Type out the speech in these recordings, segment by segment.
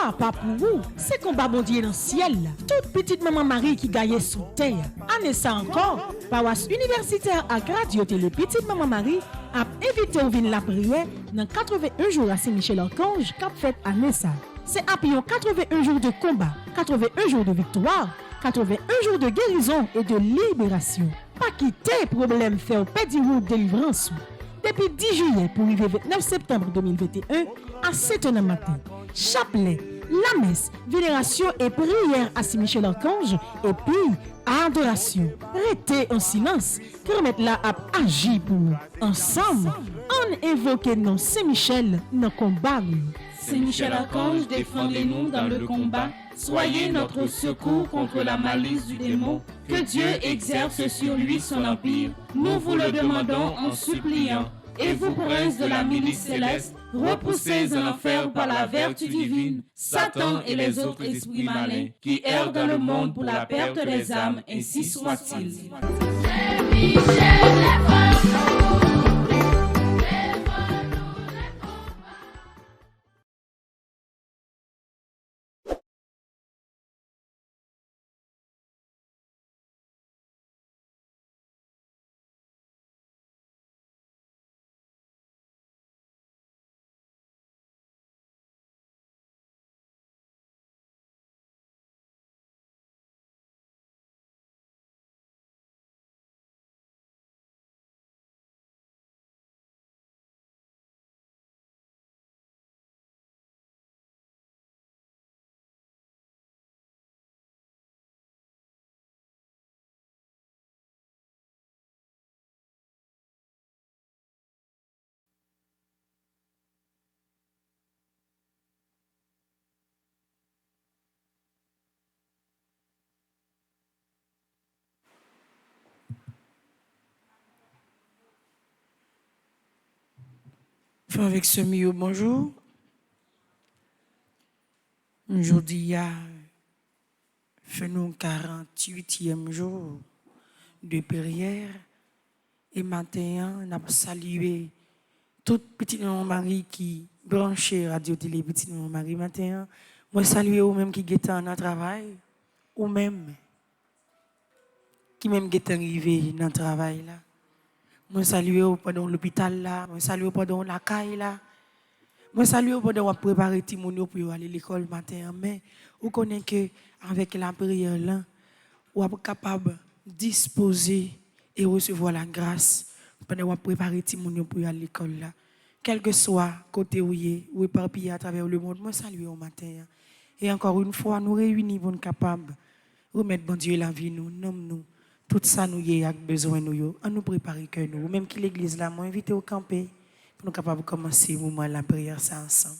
victoire, pas pour vous. C'est combat bon Dieu dans le ciel. Toute petite maman Marie qui gagnait sous terre. Année ça encore, paroisse universitaire à Radio Télé Petite Maman Marie a invité au vin la prière dans 81 jours à Saint-Michel-Archange qu'a fait année ça. C'est après 81 jours de combat, 81 jours de victoire, 81 jours de guérison et de libération. Pas quitter problème faire pédi route délivrance. Depuis 10 juillet pour arriver 29 septembre 2021 à 7h du matin. Chapelet, la messe, vénération et prière à Saint-Michel-Archange et puis adoration. Restez en silence, permettre la à agir pour nous. Ensemble, on invoque non Saint-Michel dans combat. Saint-Michel-Archange, défendez-nous dans le combat. Soyez notre secours contre la malice du démon. Que Dieu exerce sur lui son empire. Nous vous le demandons en suppliant. Et vous, princes de la milice céleste, repoussez en enfer par la vertu divine Satan et les autres esprits malins qui errent dans le monde pour la perte des âmes, ainsi soit-il. Avec ce milieu, bonjour. Aujourd'hui, il y a fait nous 48e jour de prière. Et maintenant, on a salué toute petite maman Marie qui branchait Radio Télé Petite Maman Marie. Maintenant, moi saluer ou même qui est en travail, ou même qui même est arrivé dans le travail là. Moi salue pendant l'hôpital là, moi salue pendant la caille là. Moi salue pendant préparer Timounio pour aller à l'école matin, mais vous connaissez que avec la prière là, vous êtes capable de disposer et recevoir la grâce pendant préparer Timounio pour aller à l'école là. Quel que soit côté où ou éparpillé à travers le monde, moi salue au matin. Et encore une fois, nous réunis pour être capables de remettre bon Dieu la vie nous, nous. Tout ça nous y a besoin nous on nous préparer que nous même qui l'église là moi invité au camper pour nous capables de commencer le moment la prière ça ensemble.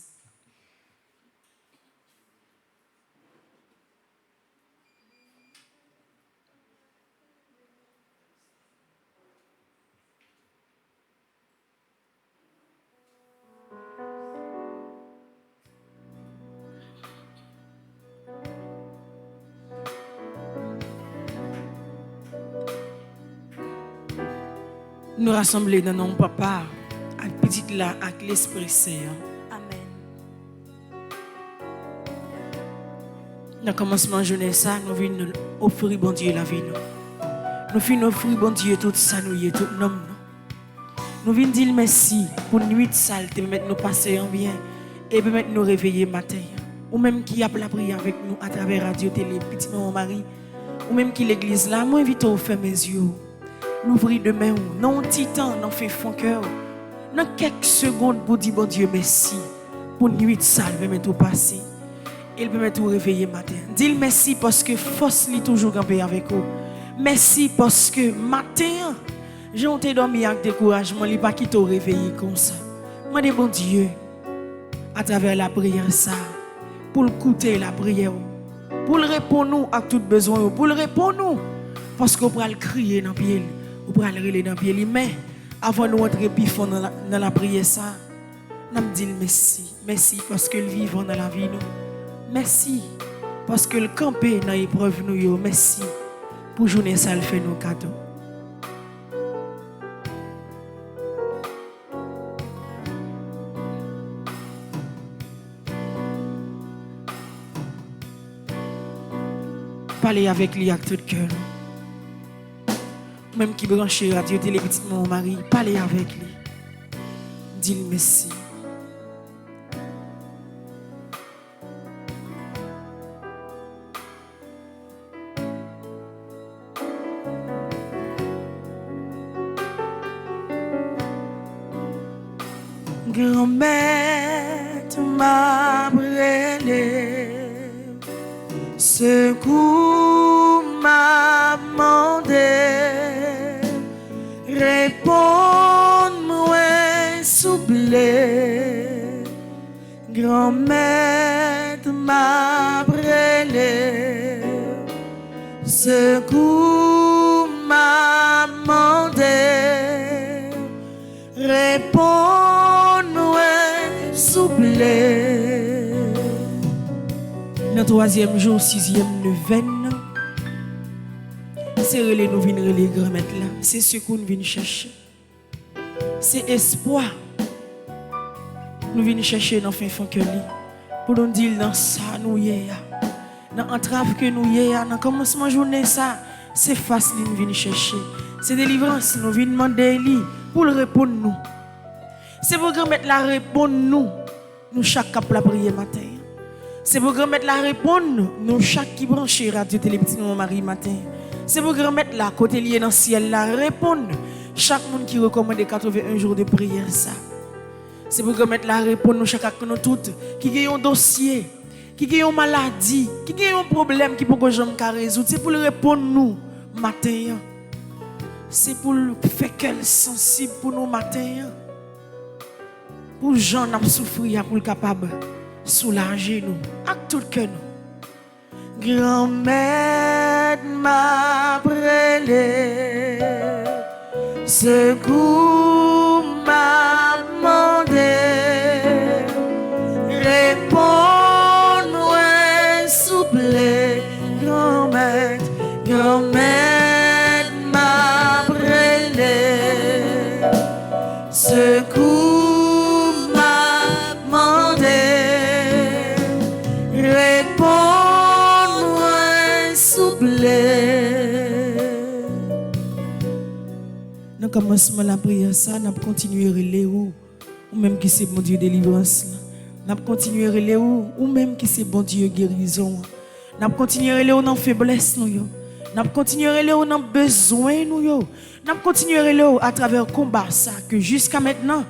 Nous rassembler dans nos papa, avec petite là, avec l'Esprit Saint. Amen. Dans le commencement de jeunesse, nous venons offrir bon Dieu la vie. Nous venons offrir bon Dieu tout ça, nous y tout nom. Nous venons dire merci pour une nuit salle, permettre nous passer en bien et permettre nous réveiller matin. Ou même qui a la prière avec nous à travers Radio Télé, Petite Maman Marie, ou même qui l'église là, moi invite à fermer mes yeux. L'ouvrir demain, non titan, non fait fond cœur. Dans quelques secondes pour dire bon Dieu merci pour une nuit salve, permettre tout passer. Il permet tout réveiller matin. Dis merci parce que force lit toujours camper avec vous. Merci parce que matin, j'ai dormi avec découragement, il pas qui t'a réveillé comme ça. Moi dis bon Dieu à travers la prière ça pour écouter la prière, pour répondre à tout besoin, pour répondre parce qu'on pourra le crier dans le pied. Ou pour aller relire dans le pied, mais avant de rentrer plus fond dans la prière, ça, nous disons merci. Merci parce que le vivant dans la vie, nous. Merci parce que le camper dans l'épreuve, nous. Merci pour journée ça, le fait nos cadeaux. Parlez avec lui avec tout cœur. Même qui branche radio télé petit mon mari, parlez avec lui. Dis-le merci. Grand-mère m'a brûlé, secours m'a demandé, réponds-moi soublé. Grand-mère m'a brûlé, secours m'a demandé, réponds soublé. Le troisième jour, sixième neuvaine, c'est relais nous venons relais grand-mère là. C'est ce qu'on vient chercher. C'est espoir. Nous venons chercher dans fin que pour nous dire dans ça nous y est. Dans entrave que nous y est, dans commencement journée ça, c'est facile nous venons chercher. C'est délivrance nous venons demander pour le répondre nous. C'est pour grand-mère la répondre nous chaque cap la prière matin. C'est pour grand-mère la répondre nous chaque qui branche radio télé petit mon mari matin. C'est pour grand-mère la côté lié dans le ciel la répondre chaque monde qui recommande 81 jours de prière ça. C'est pour grand-mère la répondre nous chaque nous toutes qui ont un dossier, qui ont une maladie, qui ont un problème qui pour que j'aime résoudre. C'est pour le répondre nous matin. C'est pour faire qu'elle sensible pour nous matin. Pour gens qui souffrir pour capable soulager nous avec tout cœur nous. Grand-mère m'a brûlé, secours m'a demandé, réponds-moi souple. Grand-mère m'a brûlé, secours dans commencement la prière ça n'a continuer relais ou même qui c'est bon Dieu délivrance n'a continuer relais ou même qui c'est bon Dieu guérison n'a continuer relais dans faiblesse nous yo n'a continuer relais dans besoin nous yo n'a continuer relais à travers combat ça que jusqu'à maintenant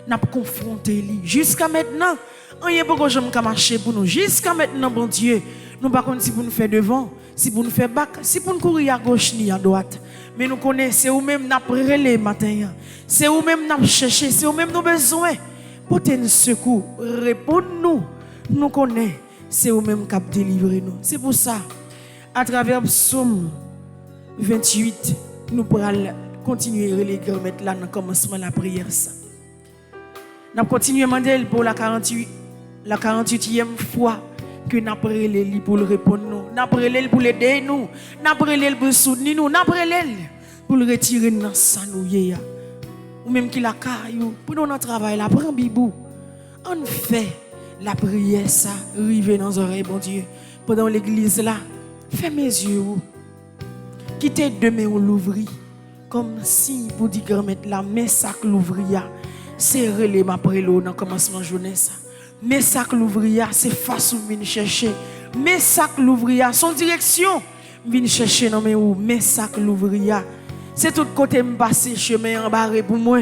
n'a confronté lui jusqu'à maintenant rien pas que j'aime marcher pour nous jusqu'à maintenant bon Dieu nous pas connait si pour nous faire devant si pour nous faire bac si pour nous courir à gauche ni à droite mais nous connaissons c'est ou même n'a relé matin c'est ou même n'a chercher c'est ou même nos besoins pour un secours répondre nous connaissons c'est ou même cap délivrer nous c'est pour ça à travers Psaume 28 nous pourrons continuer les remettre là dans commencement la prière ça n'a continuer demander pour la 48e fois que n'a prélé pour le répondre nous n'a prélé pour l'aider nous n'a prélé pour soutenir nous n'a prélé pour le retirer dans ça nous yé ou même qui la caillou pour nous notre travail là prend bibou on fait la prière ça river dans oreilles bon Dieu pendant l'église là ferme mes yeux quittez demain ou l'ouvrir comme si pour dire grand-mère là mais ça l'ouvrir c'est relé ma prélo dans commencement journée ça mais ça que l'ouvrier c'est face où venir chercher mais ça que l'ouvrier son direction venir chercher non mais où mais ça que l'ouvrier c'est tout côté me passer chemin embarré pour moi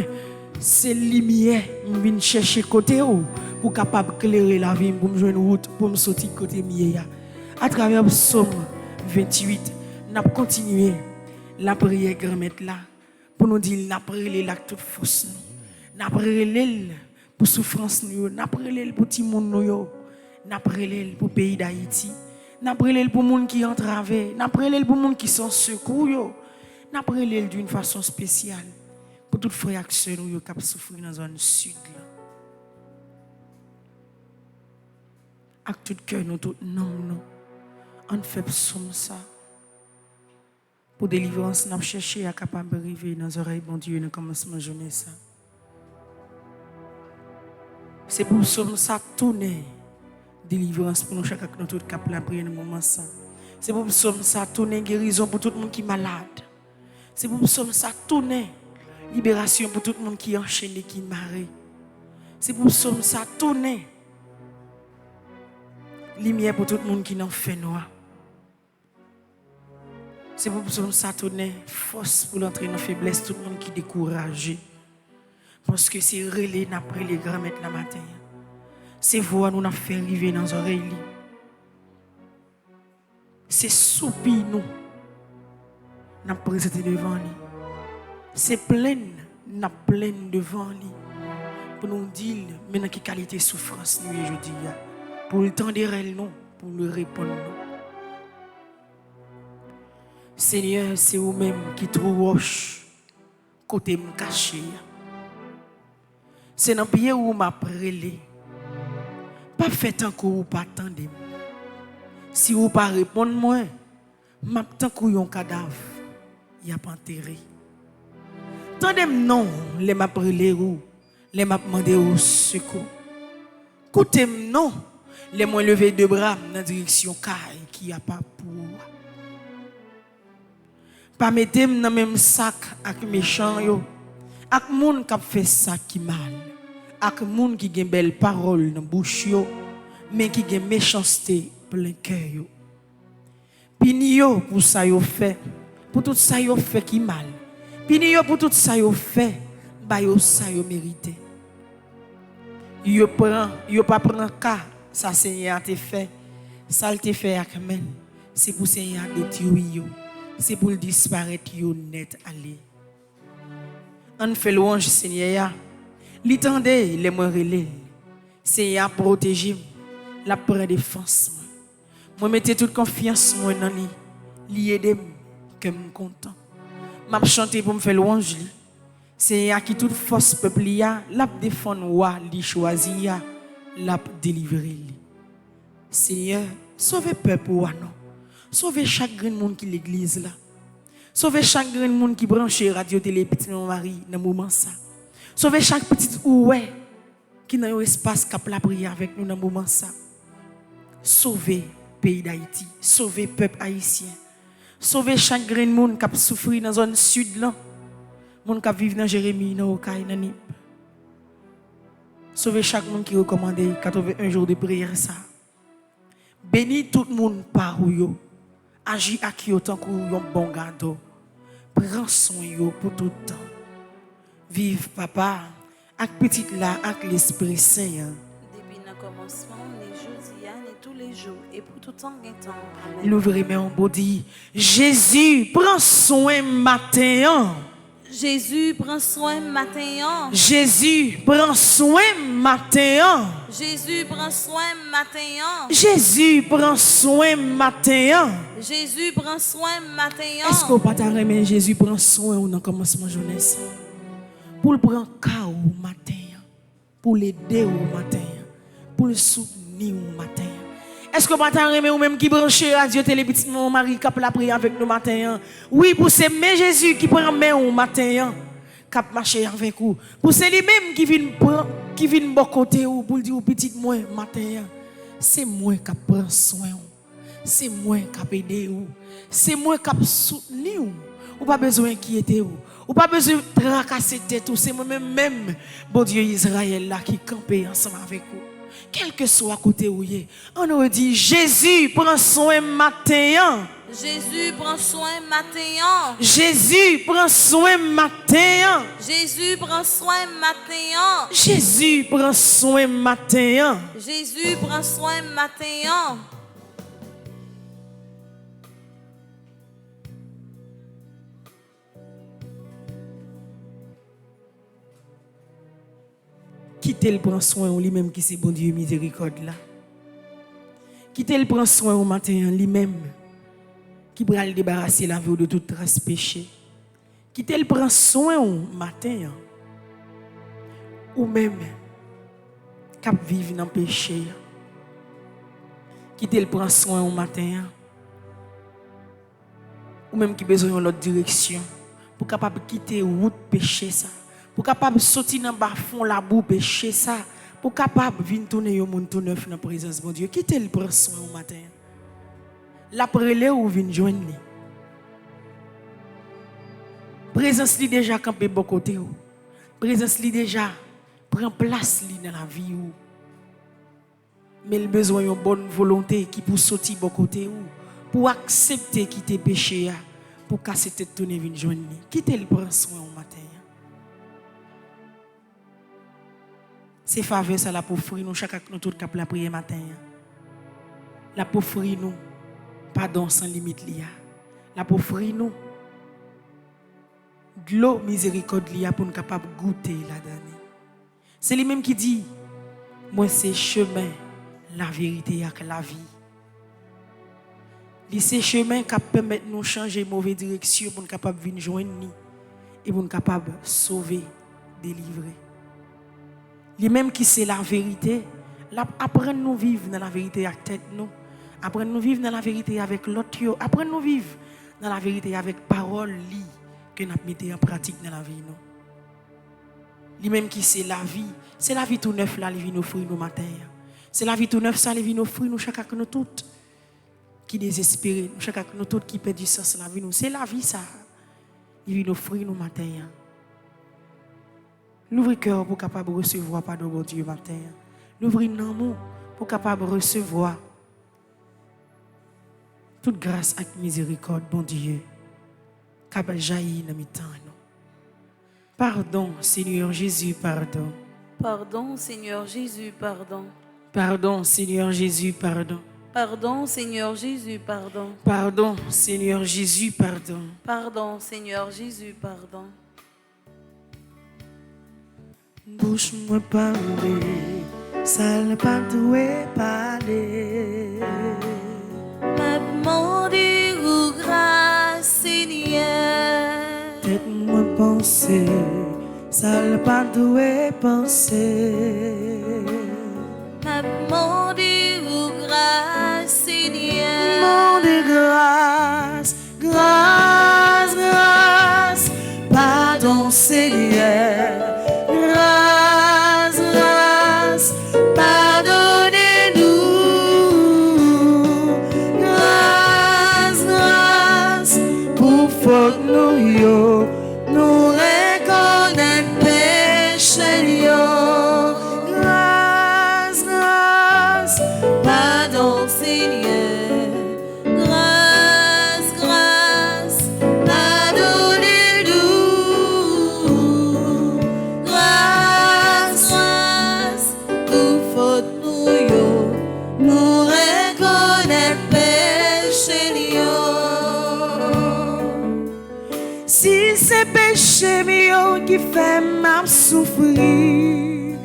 c'est lumière venir chercher côté où pour capable éclairer la vie pour me joindre route pour me sortir côté mieux à travers Psaume 28 n'a continuer la prière grand-mère là pour nous dire n'a prier là toute force n'a prier pour souffrance nous n'a prélé pour petit monde nous n'a prélé pour pays d'Haïti n'a prélé pour monde qui entravé n'a prélé pour monde qui sont secours yo n'a prélé d'une façon spéciale pour toute frère et sœur nous qui souffrir dans zone sud là avec tout cœur nous tout nom nous on fait psaume ça pour délivrance n'a chercher à capable arriver dans oreilles bon Dieu dans commencement journée ça. C'est pour ça tourner délivrance pour nous chaque nous tout cap la prière dans moment ça. C'est pour psaume ça tourner guérison pour tout le monde qui est malade. C'est pour psaume ça tourner libération pour tout le monde qui est enchaîné, qui est marré. C'est pour psaume ça tourner lumière pour tout le monde qui n'en fait noir. C'est pour psaume ça tourner force pour l'entrer dans la faiblesse, tout le monde qui est découragé. Parce que c'est relais après les grands maîtres la matin. C'est voix nous n'a fait arriver dans les oreilles. C'est soupir nous n'a présenté devant lui. C'est plein devant lui. Pour nous dire maintenant quelle qualité de souffrance nous aujourd'hui. Pour le temps de nous, pour le répondre nous. Seigneur, c'est vous-même qui trouve roche côté me caché. C'est dans le pays où m'a prélé. Pas fait encore ou pas attendre. Si vous pas répondre moi, m'a tant un cadavre, y a pas enterré. Tandem non, les m'a prélé ou, les m'a demandé au secours. Écoutez non, les m'a levé deux bras dans direction caille qui a pas pour. Pas mettre dans même sac avec méchant yo, avec moun qui fait ça qui mal. Ak moun qui gen belle parole dans bouche yo mais qui gen méchanceté plein cœur yo. Pini yo pour ça yo fait, pour tout ça yo fait qui mal. Pini yo pour tout ça yo fait, ba yo ça yo mérité. Yo pas prend cas ça Seigneur te fait, ça te fait ak men. C'est pour Seigneur détruire yo, c'est pour disparaître yo net aller. On fait louange Seigneur. L'itende les moins relais. Seigneur protéger, la prend défense. Moi mettez toute confiance moi dans lui. Li aide que me content. M'a chanter pour me faire louange li. Seigneur qui toute force peuple ya, l'a défendre wa li choisi ya, l'a délivrer li. Seigneur, sauvez peuple wa non. Sauvez chaque grand monde qui l'église là. Sauvez chaque grand monde qui branche radio télé petit Marie dans moment ça. Sauvez chaque petite oué qui dans un espace cap la prière avec nous dans moment ça. Sauvez pays d'Haïti, sauvez peuple haïtien. Sauvez chaque grand monde qui a souffert dans la zone sud là. Monde qui vivent dans Jérémie, dans Okaï, dans Nip. Sauvez chaque monde qui recommande 81 jours de prière ça. Bénis tout le monde par yo. Agis à qui autant que un bon gâteau. Prends soin yo pour tout le temps. Vive papa, avec petite là, avec l'Esprit Saint. Depuis le commencement, les jours et tous les jours, et pour tout temps, Amen. L'ouvrez mais on dit, Jésus, prends soin matin. Jésus, prends soin matin. Jésus, prends soin matin. Jésus, prends soin matin. Jésus, prends soin matin. Jésus, prends soin matin. Est-ce qu'on peut t'aimer Jésus prend soin ou dans commencement jeunesse? Pour le prendre cas au matin, pour l'aider au matin, pour le soutenir au matin. Est-ce que matin ou même qui branche radio télé petit mon mari qui la prière avec nous matin? Oui, pour c'est mais Jésus qui prend main au matin, qui marcher avec vous. Pour c'est lui-même qui vient bon côté ou pour dire petit moi matin. C'est moi qui prend soin. C'est moi qui aide ou. C'est moi qui soutenir ou. Ou pas besoin d'inquiéter ou. Ou pas besoin de tracasser tête ou. C'est moi-même, bon Dieu Israël là qui campe ensemble avec vous. Quel que soit côté où il est, on aurait dit Jésus prend soin matin. Jésus prend soin matin. Jésus prend soin matin. Jésus prend soin matin. Jésus prend soin matin. Jésus prend soin matin. Quittez le prend soin lui-même qui c'est bon Dieu miséricorde là. Quittez le prend soin au matin lui-même qui va le débarrasser la vie de toute trace péché. Quittez le prend soin au matin ou même qui vivre dans le péché. Quittez le prend soin au matin ou même qui besoin de l'autre direction pour capable quitter route péché ça. Pour capable sortir dans bas fond la boue péché ça pour capable venir tourner au monde tout neuf dans la présence de Dieu quitter le prend soin au matin La prélé ou vin joindre li. Présence li déjà campé bon côté ou. Présence li déjà prend place li dans la vie ou. Mais le besoin une bonne volonté qui pour sortir bon côté ou pour accepter quitter péché pour casser tête tourner vin joindre li. Quitter le prend soin au matin. C'est faveur ça la pour offrir nous chaque nous tout cap la prière matin. La pour offrir nous pardon sans limite liya. La pour offrir nous de l'eau miséricorde liya pour nous capable goûter la dernière. C'est lui même qui dit moi c'est chemin, la vérité et la vie. C'est chemin qui permet nous changer mauvaise direction pour nous capable venir joindre nous et pour nous capable sauver, délivrer. Lui-même qui c'est la vérité, apprendre nous vivre dans la vérité avec tête nous, apprendre nous vivre dans la vérité avec l'autre, apprendre nous vivre dans la vérité avec parole li que nous mettons en pratique dans la vie nous. Lui-même qui c'est la vie tout neuf là, il vient nous offrir nous matin. C'est la vie tout neuf ça, il vient nous offrir nous chacun nous toutes qui désespérés, nous chacun nous toutes qui perd du sens dans la vie nous. C'est la vie ça. Il vient nous offrir nous matin. L'ouvrir cœur pour capable recevoir pardon bon Dieu matin. L'ouvrir l'amour pour capable recevoir toute grâce et miséricorde bon Dieu. Capable jaillir dans mes temps. Pardon Seigneur Jésus, pardon. Pardon, Seigneur Jésus, pardon. Pardon Seigneur Jésus, pardon. Pardon, Seigneur Jésus, pardon. Pardon Seigneur Jésus, pardon. Pardon, Seigneur Jésus, pardon. Bouche-moi parler, ça ne pas doué parler. M'a demandé ou grâce, Seigneur. Tête-moi penser, ça ne pas doué penser. M'a demandé ou grâce, Seigneur. Demandez grâce, grâce, grâce. Pardon Seigneur. Grâce, grâce, pardonnez-nous. Grâce, grâce, pour faute nous reconnaître péché yo. Grâce, grâce, Pardon, Seigneur. Grâce, grâce, pardonnez-nous. Grâce, grâce, pour faute nous reconnaître péché yo. si c'est péché mio qui fait m'a souffrir,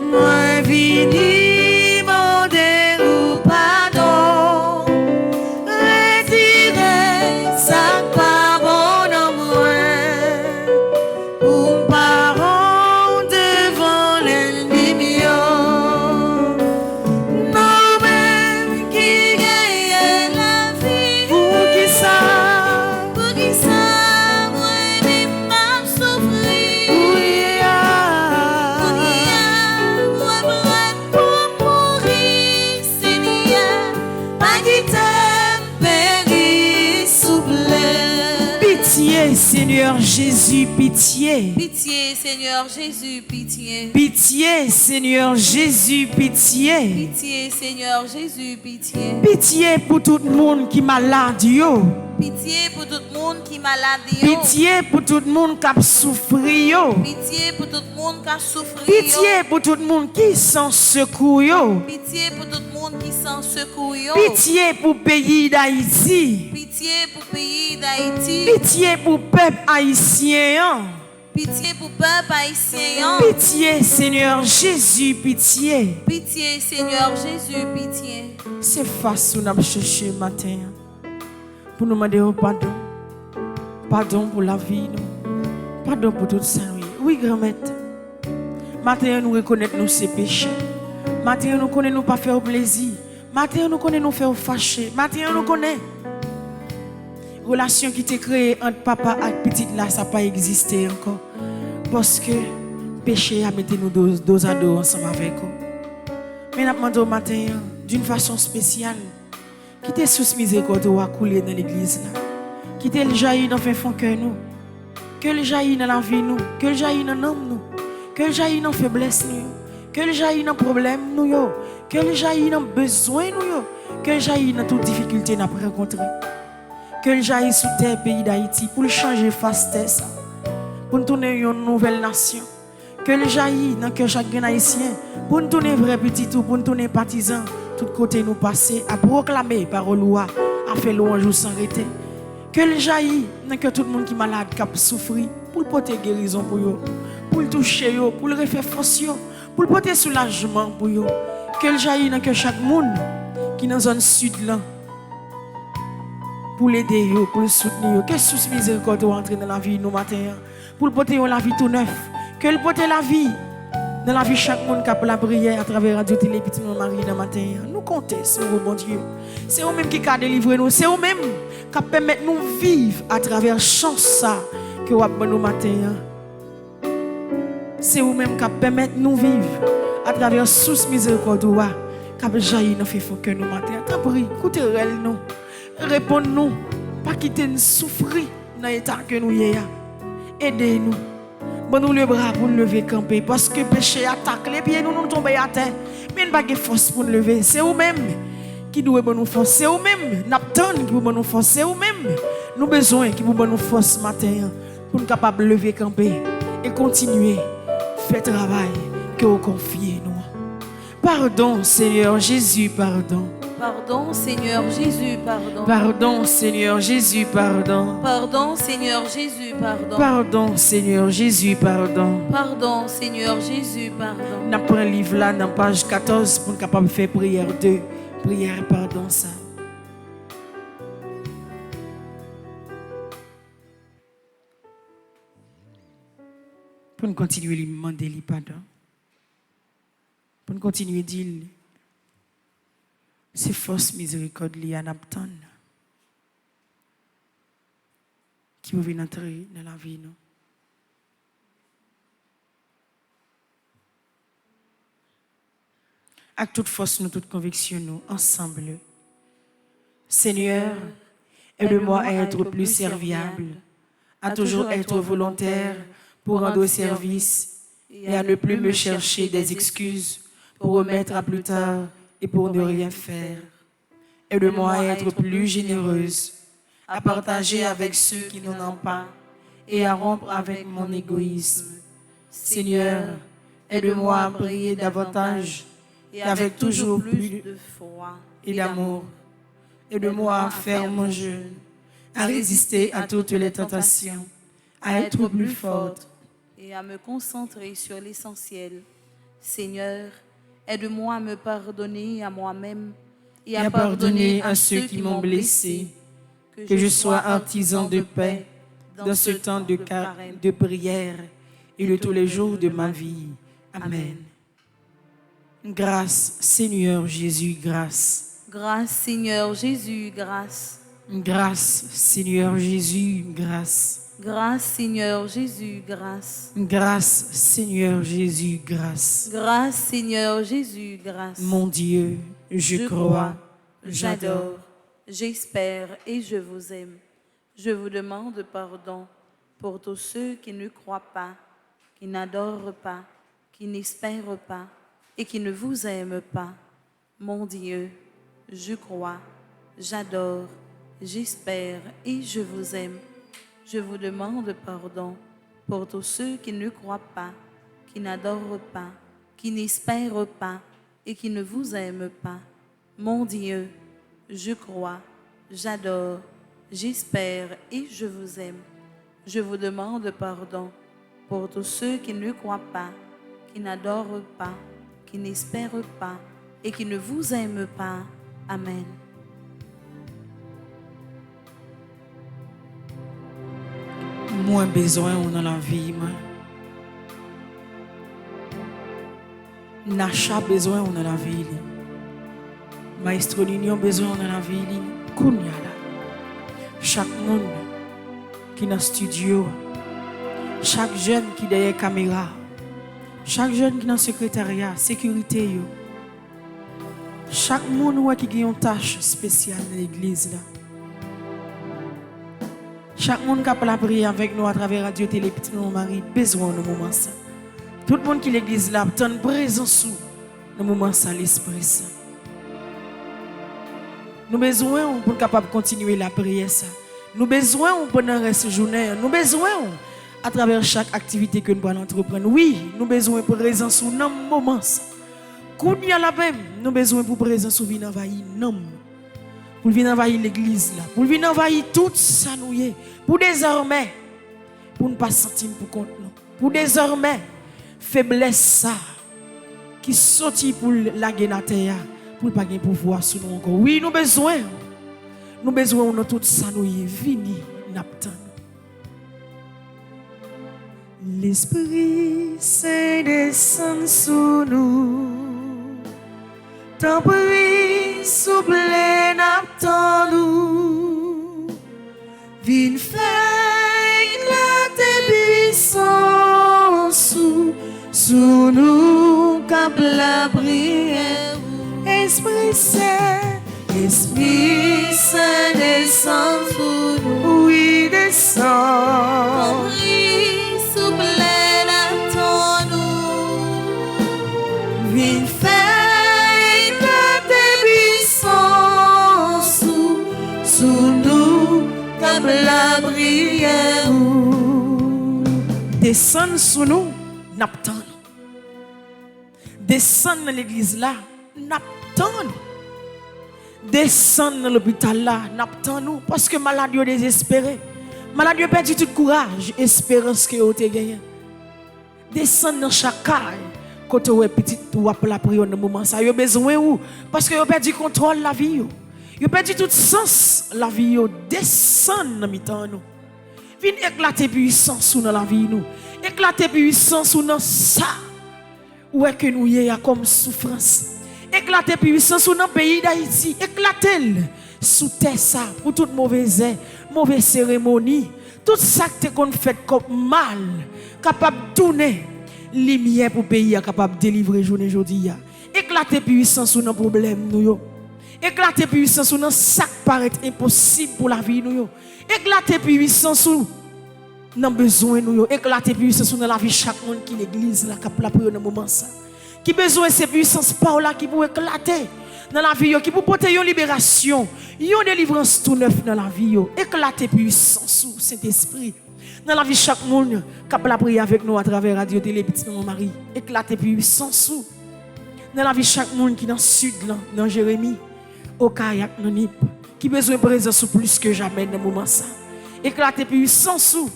moi vini demander ou pardon, retirer ça pas bon en moi, pour parents devant l'ennemi. Nous-mêmes qui gagnons la vie, pour qui ça? Pour qui ça, moi-même m'a souffrir. Oui, Pour qui a, moi prête pour mourir, Seigneur. Pas qui t'aime, péri, souple. Pitié, Seigneur Jésus, pitié. Pitié, Seigneur Jésus, pitié. Pitié, Seigneur Jésus, pitié. Pitié, Seigneur Jésus, pitié. Pitié pour tout le monde qui est malade, yo. Pitié pour tout le monde qui est malade. Pitié pour tout le monde qui a souffert, yo. Pitié pour tout le monde qui a souffert. Pitié pour tout le monde qui sans secours, yo. Pitié pour tout le monde qui s'en secoue. Pitié pour le pays d'Haïti. Pitié pour le pays d'Haïti. Pitié pour le peuple haïtien. Pitié pour le peuple haïtien. Pitié, Seigneur Jésus, pitié. Pitié, Seigneur Jésus, pitié. C'est face où nous avons cherché matin. Pour nous demander pardon. Pardon pour la vie. Pardon pour tout ça. Oui, grand-mère. Matin, nous reconnaissons nos péchés. Matin, nous connaissons nous pas faire plaisir. Matin, nous connaissons nous faire fâcher. Matin, nous connaissons. Relation qui t'est créée entre papa et petite là, ça n'a pas existé encore. Parce que péché a mis nous dos à dos ensemble avec eux. Mais nous demandons au matin, d'une façon spéciale, Quittez sous miséricorde à couler dans l'église là. Quittez le jaillir dans le fond cœur nous. Que le jaillit dans la vie nous, que le jaillit dans l'homme nous, que le jaillit dans faiblesse nous, que le jaillit dans problème nous yo, que le jaillit dans besoin nous yo, que le jaillit dans toute difficulté n'a pas rencontré. Que le jaillit sous terre pays d'Haïti pour changer face terre ça. Pour nous tourner une nouvelle nation. Que le jaillit dans que chaque haïtien pour nous tourner vrai petit tout, pour nous tourner partisans, tout côté nous passer à proclamer parole loi, à faire louange sans arrêter. Que le jaillit dans que tout le monde qui est malade, qui a souffert, pour le porter guérison pour eux, pour le toucher, pour le refaire force, pour le porter soulagement pour eux. Que le jaillit dans que chaque monde qui est dans la zone sud là, pour l'aider, pour le soutenir, que sous miséricorde entre dans la vie nous matin, pour le porter la vie tout neuf, que le porter la vie dans la vie chaque monde qui a la prière à travers Radio Télé Petit Maman dans matin. Nous comptons sur vous, bon Dieu. C'est vous-même qui a délivré nous, c'est vous-même qui permet nous vivre à travers chance ça que vous avez nous matin. C'est vous-même qui permet nous vivre à travers sous miséricorde qui a jailli dans fait que nous matin. T'as pris, écoutez nous. Répondez-nous, pas quitter nous souffrir dans l'état que nous y sommes. Aidez-nous. Bon nous le bras pour nous lever camper parce que péché attaque les pieds nous tomber à terre. Mais nous pas de force pour nous lever. C'est vous-même qui doit nous force. C'est vous-même n'attend qui vous nous force. C'est vous-même nous besoin qui vous nous force matin pour nous capable de lever camper et continuer faire travail que vous confiez nous. Pardon Seigneur Jésus, pardon. Pardon, Seigneur Jésus, pardon. Pardon, Seigneur Jésus, pardon. Pardon, Seigneur Jésus, pardon. Pardon, Seigneur Jésus, pardon. Pardon, Seigneur Jésus, pardon. Nous prenons un livre là, dans page 14, pour être capable de faire prière 2. Prière, pardon, ça. Pour nous continuer à lui demander pardon. Pour nous continuer à dire. C'est force miséricorde liée à Napton qui veut entrer dans la vie. Avec toute force, nous, toute conviction, nous, ensemble. Seigneur, aide-moi à être plus serviable, à toujours être volontaire pour rendre service et à ne plus me chercher des excuses pour remettre à plus tard et pour ne rien faire. Aide-moi à être plus généreuse, à partager avec ceux qui n'en ont pas et à rompre avec mon égoïsme. Seigneur, aide-moi à prier davantage et avec toujours plus de foi et d'amour. Aide-moi à faire mon jeûne, à résister à toutes les tentations, à être plus forte et à me concentrer sur l'essentiel. Seigneur, aide-moi à me pardonner à moi-même et à pardonner à ceux qui m'ont blessé. Que je sois artisan de paix dans ce temps de prière et de tous les jours de ma vie. Amen. Grâce, Seigneur Jésus, grâce. Grâce, Seigneur Jésus, grâce. Grâce, Seigneur Jésus, grâce. Grâce, Seigneur Jésus, grâce. Grâce, Seigneur Jésus, grâce. Grâce, Seigneur Jésus, grâce. Mon Dieu, je crois, j'adore, j'espère et je vous aime. Je vous demande pardon pour tous ceux qui ne croient pas, qui n'adorent pas, qui n'espèrent pas et qui ne vous aiment pas. Mon Dieu, je crois, j'adore, j'espère et je vous aime. Je vous demande pardon pour tous ceux qui ne croient pas, qui n'adorent pas, qui n'espèrent pas et qui ne vous aiment pas. Mon Dieu, je crois, j'adore, j'espère et je vous aime. Je vous demande pardon pour tous ceux qui ne croient pas, qui n'adorent pas, qui n'espèrent pas et qui ne vous aiment pas. Amen. Moins besoin on a la vie, moi. Nacha besoin on a la vie. Maestro Lignon besoin on a la vie. Kounya là. Chaque monde qui est dans le studio, chaque jeune qui est derrière la caméra, chaque jeune qui est dans le secrétariat, sécurité, Chaque monde qui a une tâche spéciale dans l'église là. Chaque monde qui a la prière avec nous à travers Radio Télé Petit Maman Marie, besoin de moment ça. Tout le monde qui est l'église là, attend présence sous dans moment ça l'Esprit Saint. Nous besoin pour capable continuer la prière ça. Nous besoin pendant le reste de la journée, nous besoin à travers chaque activité que nous allons entreprendre. Oui, nous besoin pour présence sous dans moment ça. Quand il y a la même, nous besoin pour présence sous venir envahir nous. Pour venir envahir l'église là, pour venir envahir tout ça nous y est. Pour désormais pour ne pas sentir pour compte nous. Pour désormais faiblesse ça qui sorti pour la terre pour pas gagner pouvoir sur nous encore. Oui, nous besoin de tout ça nous y est vini n'attend. L'Esprit Saint descend sur nous. Tant pis souple n'attend nous. Vin faire la puissance sous nous cap la prière. Esprit Saint descend sur nous. Oui, descend. Souple n'attend nous. Vin faire la puissance sous nous comme la prière. Descend sous nous, n'attend. Descend dans l'église là, n'attend. Descend dans l'hôpital là, n'attend nous parce que malade est désespéré. Malade a perdu tout courage, espérance que vous avez gagné. Descend dans chaque caille, quand vous avez petit ou la prière dans moment ça, vous avez besoin ou parce que vous avez perdu le contrôle de la vie. Vous avez perdu tout sens de la vie. Descend dans mi-temps nous. Viens éclater puissance dans la vie nous. Éclater puissance dans ça. Où est que nous y a comme souffrance. Éclater puissance dans le pays d'Haïti. Éclater sous terre ça pour toute mauvaise cérémonie. Tout ça que qu'on fait comme mal, capable de tourner lumière pour le pays capable de délivrer journée aujourd'hui. Éclater puissance sur nos problèmes nous. Éclater puissance sur ça qui paraît impossible pour la vie nous. Éclater puissance sur nos besoins nous. Éclater puissance sur la vie chaque monde qui l'église là cap la prière dans moment ça. Qui besoin ces puissances par là qui pour éclater dans la vie qui pour porter une libération, une délivrance tout neuf dans la vie. Éclater puissance sous Saint-Esprit dans la vie chaque monde qui la prière avec nous à travers Radio Télé Petit Maman Marie. Éclater puissance sous dans la vie chaque monde qui dans le sud là, dans Jérémie, au Kayak, dans Nip, qui besoin de présence plus que jamais dans le moment ça. Éclater puissance sous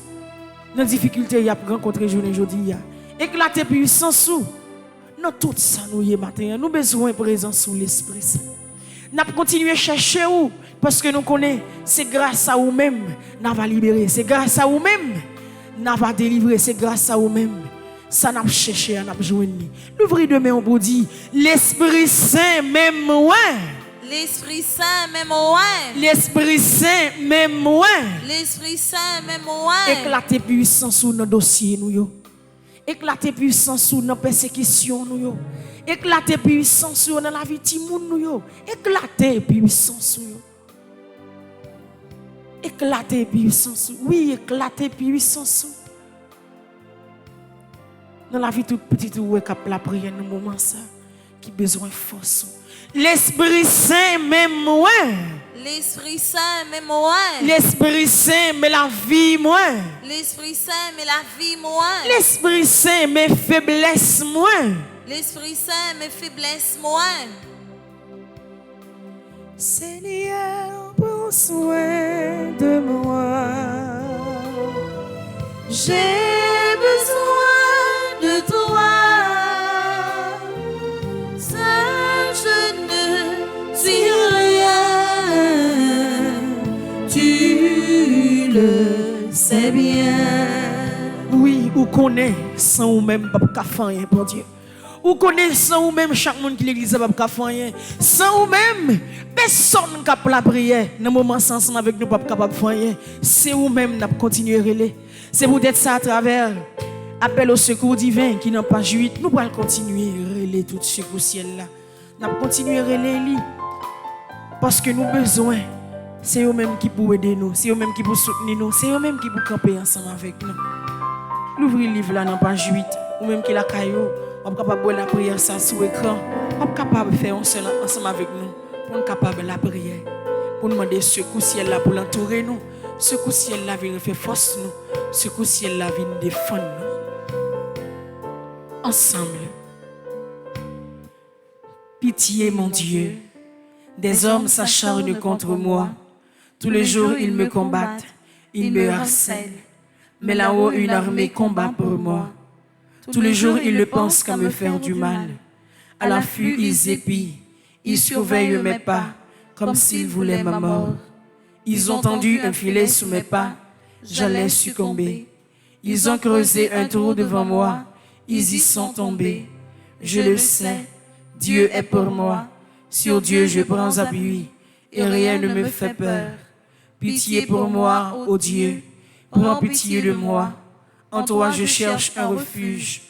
dans les difficultés qu'il a rencontré aujourd'hui. Éclater puissance sous dans tout ça nous y matin. Nous besoin de présence sous l'Esprit Saint. Nous continuer à chercher où parce que nous connaissons c'est grâce à vous-même nous va libérer, c'est grâce à vous-même nous va délivrer, c'est grâce à vous-même ça n'a cherché à nous joindre. L'ouvrir demain on vous dit l'Esprit Saint même moi. L'Esprit Saint même moi. L'Esprit Saint même moi. L'Esprit Saint même moi. Éclater puissance sous nos dossiers nous yo. Éclater puissance sous nos persécutions nous yo. Éclater puissance sous dans la vie de moun nous yo. Éclater puissance sous yo. Éclater puissance sous. Oui, éclater puissance sous. Dans la vie toute petite où est cap la prière dans moment ça qui besoin force. L'Esprit Saint même moi. L'Esprit Saint même moi. L'Esprit Saint met la vie moi. L'Esprit Saint met la vie moi. L'Esprit Saint met faiblesse moi. L'Esprit Saint met faiblesse moi. Seigneur, prends soin de moi. J'ai besoin de toi. Seul je ne suis rien. Tu le sais bien. Oui, ou connaît sans ou même pas faire rien pour Dieu. Ou connaît sans ou même chaque monde qui l'église pas faire rien. Sans ou même personne qui a la prière dans moment ensemble avec nous pas capable faire rien. C'est ou même n'a continuer relais. C'est peut-être ça à travers appel au secours divin qui n'a pas 8. Nous allons continuer relais tout secours ciel là. N'a continuer relais li parce que nous besoin c'est eux même qui pour aider nous, c'est eux même qui pour soutenir nous, c'est eux même qui pour camper ensemble avec nous. L'ouvrir livre là dans page 8 ou même qui la caillou, on capable de la prière ça sur écran, on capable de faire ensemble avec nous pour capable la prière, pour demander ce coup ciel là pour l'entourer nous, ce coup ciel là vient faire force nous, ce coup ciel là vient défendre nous. Ensemble. Pitié, mon Dieu, des hommes s'acharnent contre moi. Tous les jours, ils me combattent, ils me harcèlent. Mais là-haut, une armée combat pour moi. Tous les jours, ils ne pensent qu'à me faire du mal. À l'affût, ils épient, ils surveillent mes pas, comme s'ils voulaient ma mort. Ils ont tendu un filet sous mes pas, j'allais succomber. Ils ont creusé un trou devant moi, ils y sont tombés. Je le sais. Dieu est pour moi, sur Dieu je prends appui, et rien ne me fait peur. Pitié pour moi, ô Dieu, prends pitié de moi. En toi je cherche un refuge,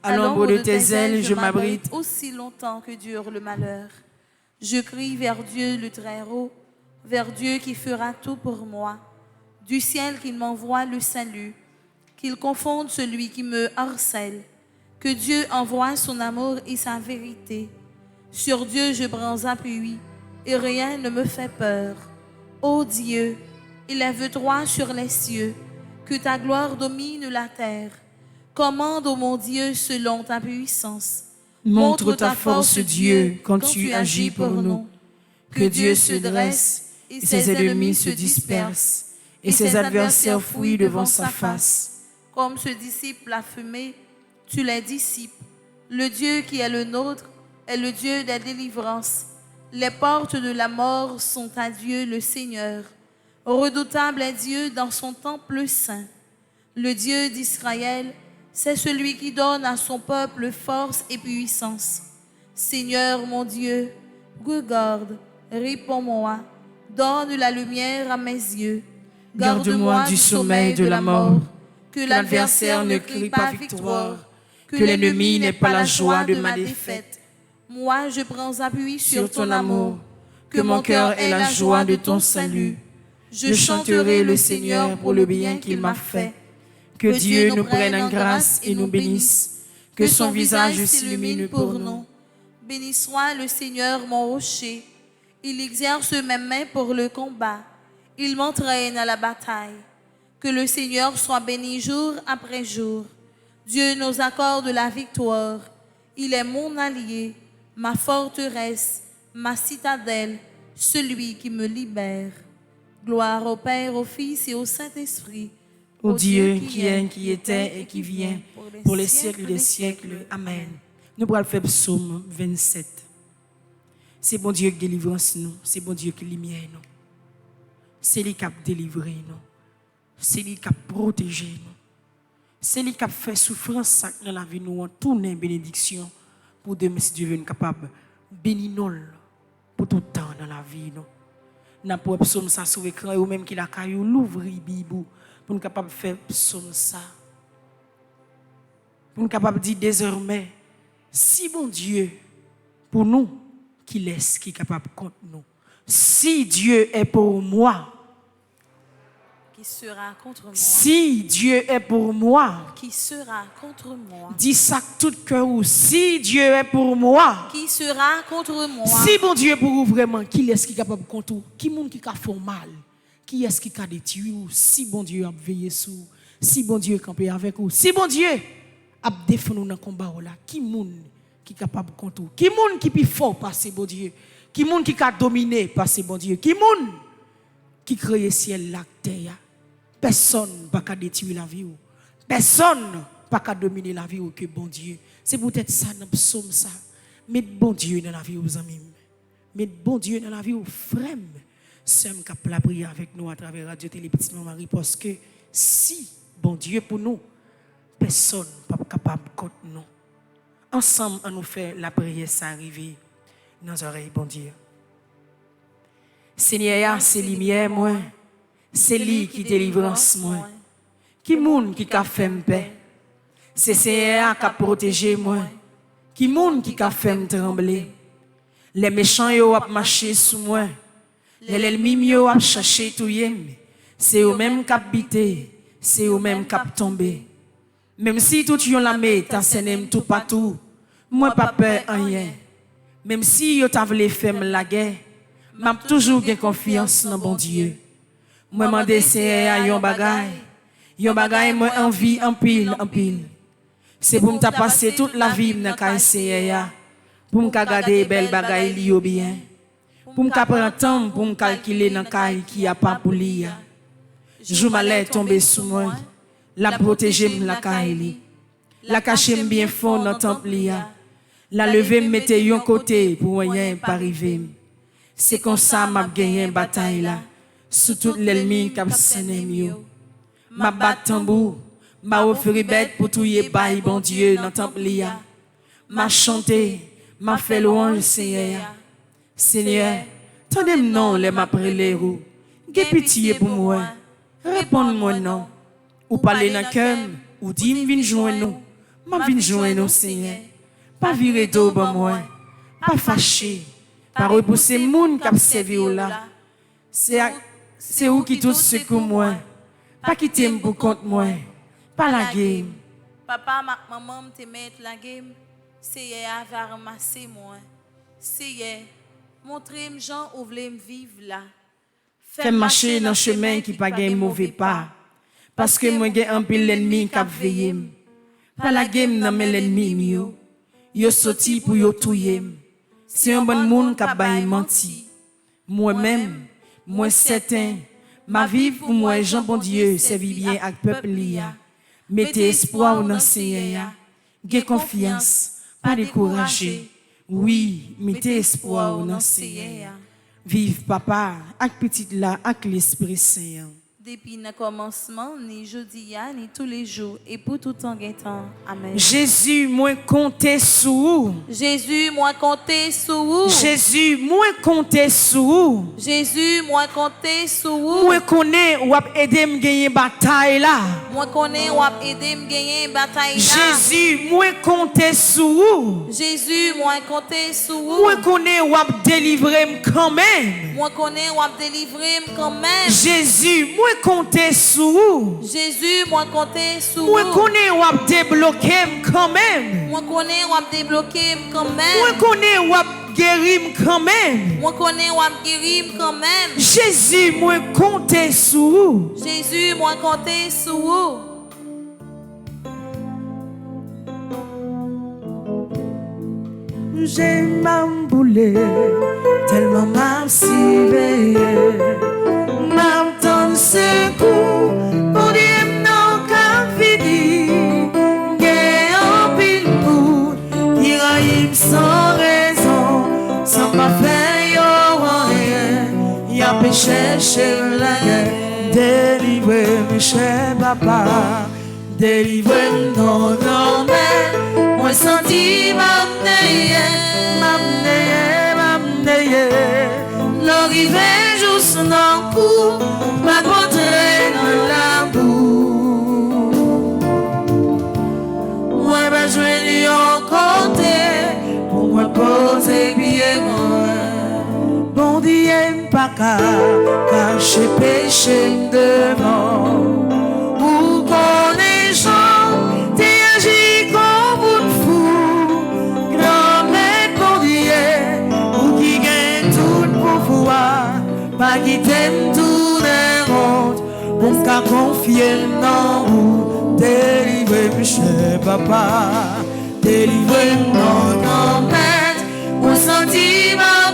à l'ombre de tes ailes je m'abrite. Aussi longtemps que dure le malheur. Je crie vers Dieu le Très-Haut, vers Dieu qui fera tout pour moi. Du ciel qu'il m'envoie le salut, qu'il confonde celui qui me harcèle. Que Dieu envoie son amour et sa vérité. Sur Dieu je prends appui, et rien ne me fait peur. Ô Dieu, élève-toi sur les cieux, que ta gloire domine la terre. Commande, ô mon Dieu, selon ta puissance. Montre ta force, Dieu, quand tu agis pour nous. Que Dieu se dresse, et ses ennemis se dispersent, et ses adversaires fuient devant sa face. Comme se dissipe la fumée, tu les dissipes. Le Dieu qui est le nôtre est le Dieu des délivrances. Les portes de la mort sont à Dieu le Seigneur. Redoutable est Dieu dans son temple saint. Le Dieu d'Israël, c'est celui qui donne à son peuple force et puissance. Seigneur mon Dieu, regarde, réponds-moi, donne la lumière à mes yeux. Garde-moi du sommeil de la mort, que l'adversaire ne crie pas victoire, que l'ennemi n'ait pas la joie de ma défaite. Moi, je prends appui sur ton amour, que mon cœur ait la joie de ton salut. Je chanterai le Seigneur pour le bien qu'il m'a fait. Que Dieu nous prenne en grâce et nous bénisse, que son visage s'illumine pour nous. Béni soit le Seigneur mon rocher. Il exerce mes mains pour le combat. Il m'entraîne à la bataille. Que le Seigneur soit béni jour après jour. Dieu nous accorde la victoire. Il est mon allié, ma forteresse, ma citadelle, celui qui me libère. Gloire au Père, au Fils et au Saint-Esprit. Ô Dieu qui est, qui était et qui vient, pour les siècles des siècles. Amen. Nous allons faire psaume 27. C'est bon Dieu qui délivre nous, c'est bon Dieu qui lumière nous. C'est lui qui a délivré nous. C'est lui qui a protégé nous. C'est lui qui a fait souffrance dans la vie nous en tournant bénédiction pour demain si Dieu est capable de bénir nous pour tout le temps dans la vie nous. N'a pas psaume ça sur l'écran ou même qui la caillou l'ouvrir Bible pour nous capable de faire psaume ça. Pour nous capable de dire désormais si bon Dieu pour nous qui laisse qui est capable contre nous. Si Dieu est pour moi, qui sera contre moi? Si Dieu est pour moi, qui sera contre moi? Dis ça tout cœur. Si Dieu est pour moi, qui sera contre moi? Si bon Dieu est pour vous vraiment, qui est-ce qui est capable de contre vous? Qui monde qui a fait mal? Qui est-ce qui a détruit vous? Si bon Dieu a veillé sur vous, si bon Dieu a campé avec vous, si bon Dieu a défendu dans le combat là, qui monde qui est capable de contre vous? Qui monde qui est fort passer bon Dieu? Qui monde qui a dominé passer bon Dieu? Qui monde qui crée ciel la terre? Personne pas qu'à détruire la vie ou personne pas qu'à dominer la vie ou que bon Dieu. C'est peut-être ça dans le psaume ça. Mettez bon Dieu dans la vie aux amis. Mettez bon Dieu dans la vie aux frères. C'est qui a la prière avec nous à travers Radio Télé Petite Maman Marie parce que si bon Dieu pour nous, personne pas capable contre nous. Ensemble on nous fait la prière ça arriver dans nos oreilles bon Dieu. Seigneur, c'est lumière moi. C'est lui qui délivrance moi. Qui moun qui a fait paix. C'est Seigneur qui a protégé moi. Qui moun qui a fait trembler. Les méchants yo ap marché sous moi. Les ennemis yo ap cherché tout yem. C'est eux même k'ap bité, c'est eux même k'ap tombé. Même si tout yon la met t'enseignem tout partout, moi pas peur rien. Même si yo t'a voulu faire la guerre, m'a toujours gen confiance dans bon Dieu. Moi mandé c'est à yon bagay moi envie en pile. C'est pour m'ta passer toute la vie dans kay ya. Pour m'ka garder belle bagay li yo bien. Pour m'ka prendre temps pour m'calculer dans kay qui a pas pour li ya. Jou malais tomber sous moi, la protéger la kay li. La cacher bien fond dans temple li ya. La lever mette yon côté pour rien pas arriver. C'est comme ça m'a gagné une bataille là. Sous tout l'ennemi qui a séné yo. Ma bat tambour, ma offrir bête pour tout y bail bon Dieu dans temple li ya. Ma chanter, m'a fait louange Seigneur. Seigneur, tendez-moi non les m'a prélé rou. Gè pitié pour moi. Réponds-moi non. Ou parler dans cœur, ou dis vinn joindre nous. M'a vinn joindre nous Seigneur. Pas virer d'eau bon moi. Pas fâché. Pas repousser moun qui a servi ou là. C'est où qui tout secoue moi. Pas quitter pour compte moi. Pas la game. Papa, maman, te mettre la game. C'est va ramasser moi. C'est montrer gens où voulez vivre là. Fais marcher dans chemin qui pas gain mauvais pas. Parce que moi j'ai un pile l'ennemi qui a veillé. Pas la game nan men l'ennemi yo. Yo sorti pour yo touyer. C'est un bon monde qui a bail menti. Moi-même, moi certain, ma vie pour moi Jean bon Dieu servi bien avec peuple lia. Mettez espoir dans Seigneur. Gè confiance, pas décourager. Oui, mettez espoir dans Seigneur. Vive papa, avec petite là, avec l'Esprit Saint. Depuis le commencement, ni jeudi, ni tous les jours, et pour tout temps. Amen. Jésus, moi compter sur vous. Jésus, moi compter sur vous. Jésus, moi compter sur vous. Jésus, moi compter sur vous. Moi connais ou ap aider me gagner bataille là. Moi connais ou ap aider me gagner bataille là. Jésus, moi compter sur vous. Jésus, moi compter sur vous. Moi connais ou ap délivrer me quand même. Moi connais ou ap délivrer me quand même. Jésus, moi compter sur vous. Jésus, moi compter sur vous. Moi connais ou ap débloquer me quand même. Moi connais ou ap débloquer me quand même. Moi connais ou ap guérir me quand même. Moi connais ou ap guérir me quand même. Jésus, moi compter sur vous. Jésus, moi compter sur vous. J'ai m'amboulé, tellement m'a sivé. M'attend secours, pour dire non qu'à fini. J'ai un pile pour qui raïm sans raison, sans pas faire rien. Y'a péché chez la guerre, délivrez-moi chez papa, délivrez-moi dans l'emmène. Moi senti m'amener. L'arrivée juste dans le coup, m'a montré dans la boue. Moi besoin de yon côté, pour moi poser bien moi. Bon Dieu pas qu'à cacher péché devant. Ou qu'on est gens, t'es agi comme une fou. Grand-mère bon Dieu, ou qui gagne tout pouvoir, pas qui t'aime tout les honte, pour qu'à confier dans vous, délivrez-moi chez papa, délivrez-moi grand-mère, ou sentiment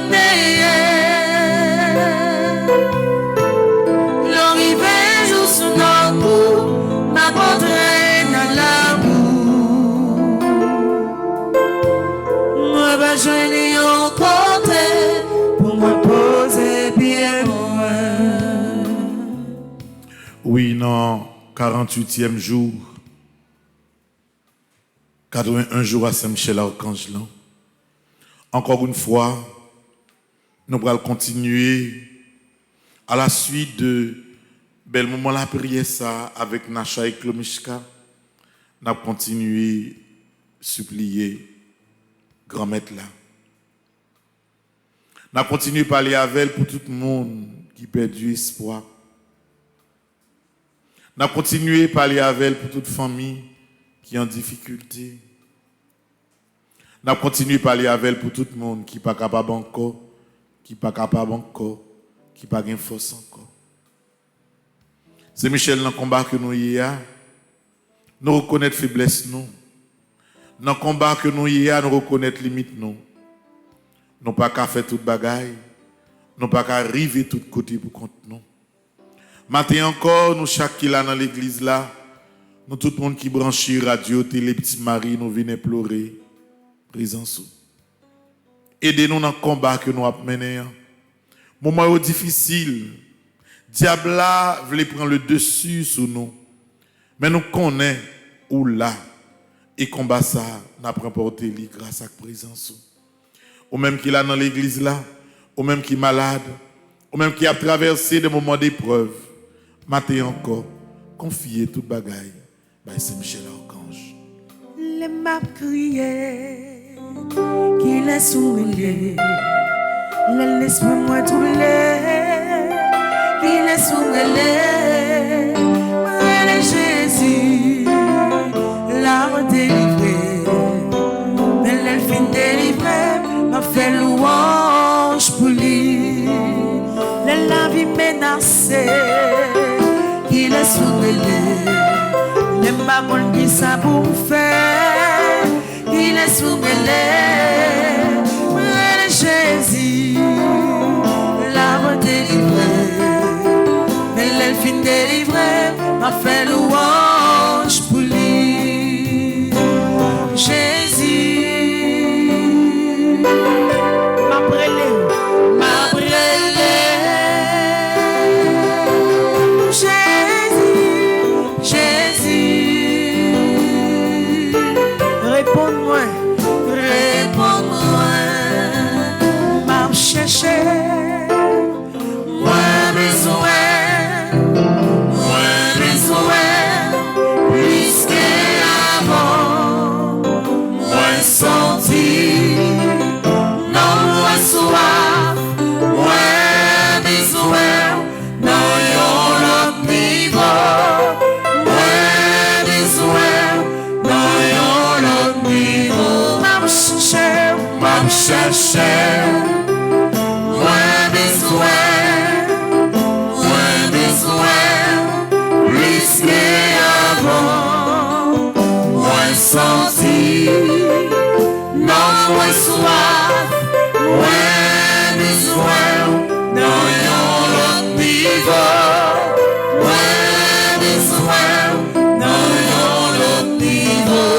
l'arrivée juste dans le coup, m'a montré dans la boue. Moi besoin de yon côté, pour me poser bien moi. Oui, non, 48e jour, 81 jours à Saint-Michel-Archange. Encore une fois, nous allons continuer à la suite de bel moment la prière ça avec Nacha et Klomishka. Nous allons continuer à supplier grand maître là. Nous continuons à parler avec elle pour tout le monde qui perd du espoir. Nous continuons à parler avec elle pour toute famille qui est en difficulté. Nous continuons à parler avec elle pour tout le monde qui n'est pas capable encore, qui n'est pas capable encore, qui n'a pas de force encore. C'est Michel dans le combat que nous y a. Nous reconnaître faiblesse nous. Dans le combat que nous y a, nous reconnaître limite nous. Nous pas qu'à faire toute bagaille. Nous pas qu'à arriver de tous côtés pour contre nous. Maintenant encore, nous chaque qui là dans l'église là, nous tout le monde qui branche radio, télé, petit Marie, nous venons pleurer. Présence. Aidez-nous dans le combat que nous avons mené. Moment difficile. Diable là voulait prendre le dessus sur nous. Mais nous connaissons où là. Et combat ça, n'a pas remporté grâce à la présence. Ou même qui est là dans l'église là, ou même qui est malade, ou même qui a traversé des moments d'épreuve. Maintenant encore, confiez toute bagaille. C'est Michel Archange. Les m'a crié, qu'il est soumélé. L'esprit moi troublé, qu'il est soumélé. Moi, Jésus, l'a délivré. Mais l'elfin délivré m'a fait louange pour lui. La vie menacée, qu'il est soumélé. Les marrons qui ça pour faire, il est soumélé. Mais Jésus, l'a délivré. Mais l'elfin délivré m'a fait louange pour lui. Jésus, m'a brûlé. Réponds-moi, m'a cherché, moi besoin, plus qu'avant, moi senti, non moi soif, moi besoin, non yon l'autre niveau, moi besoin, non yon l'autre niveau, m'a cherché, moi besoin, plus qu'avant, moi senti, non moi soif, moi besoin, non yon l'autre niveau, moi besoin, non yon l'autre niveau.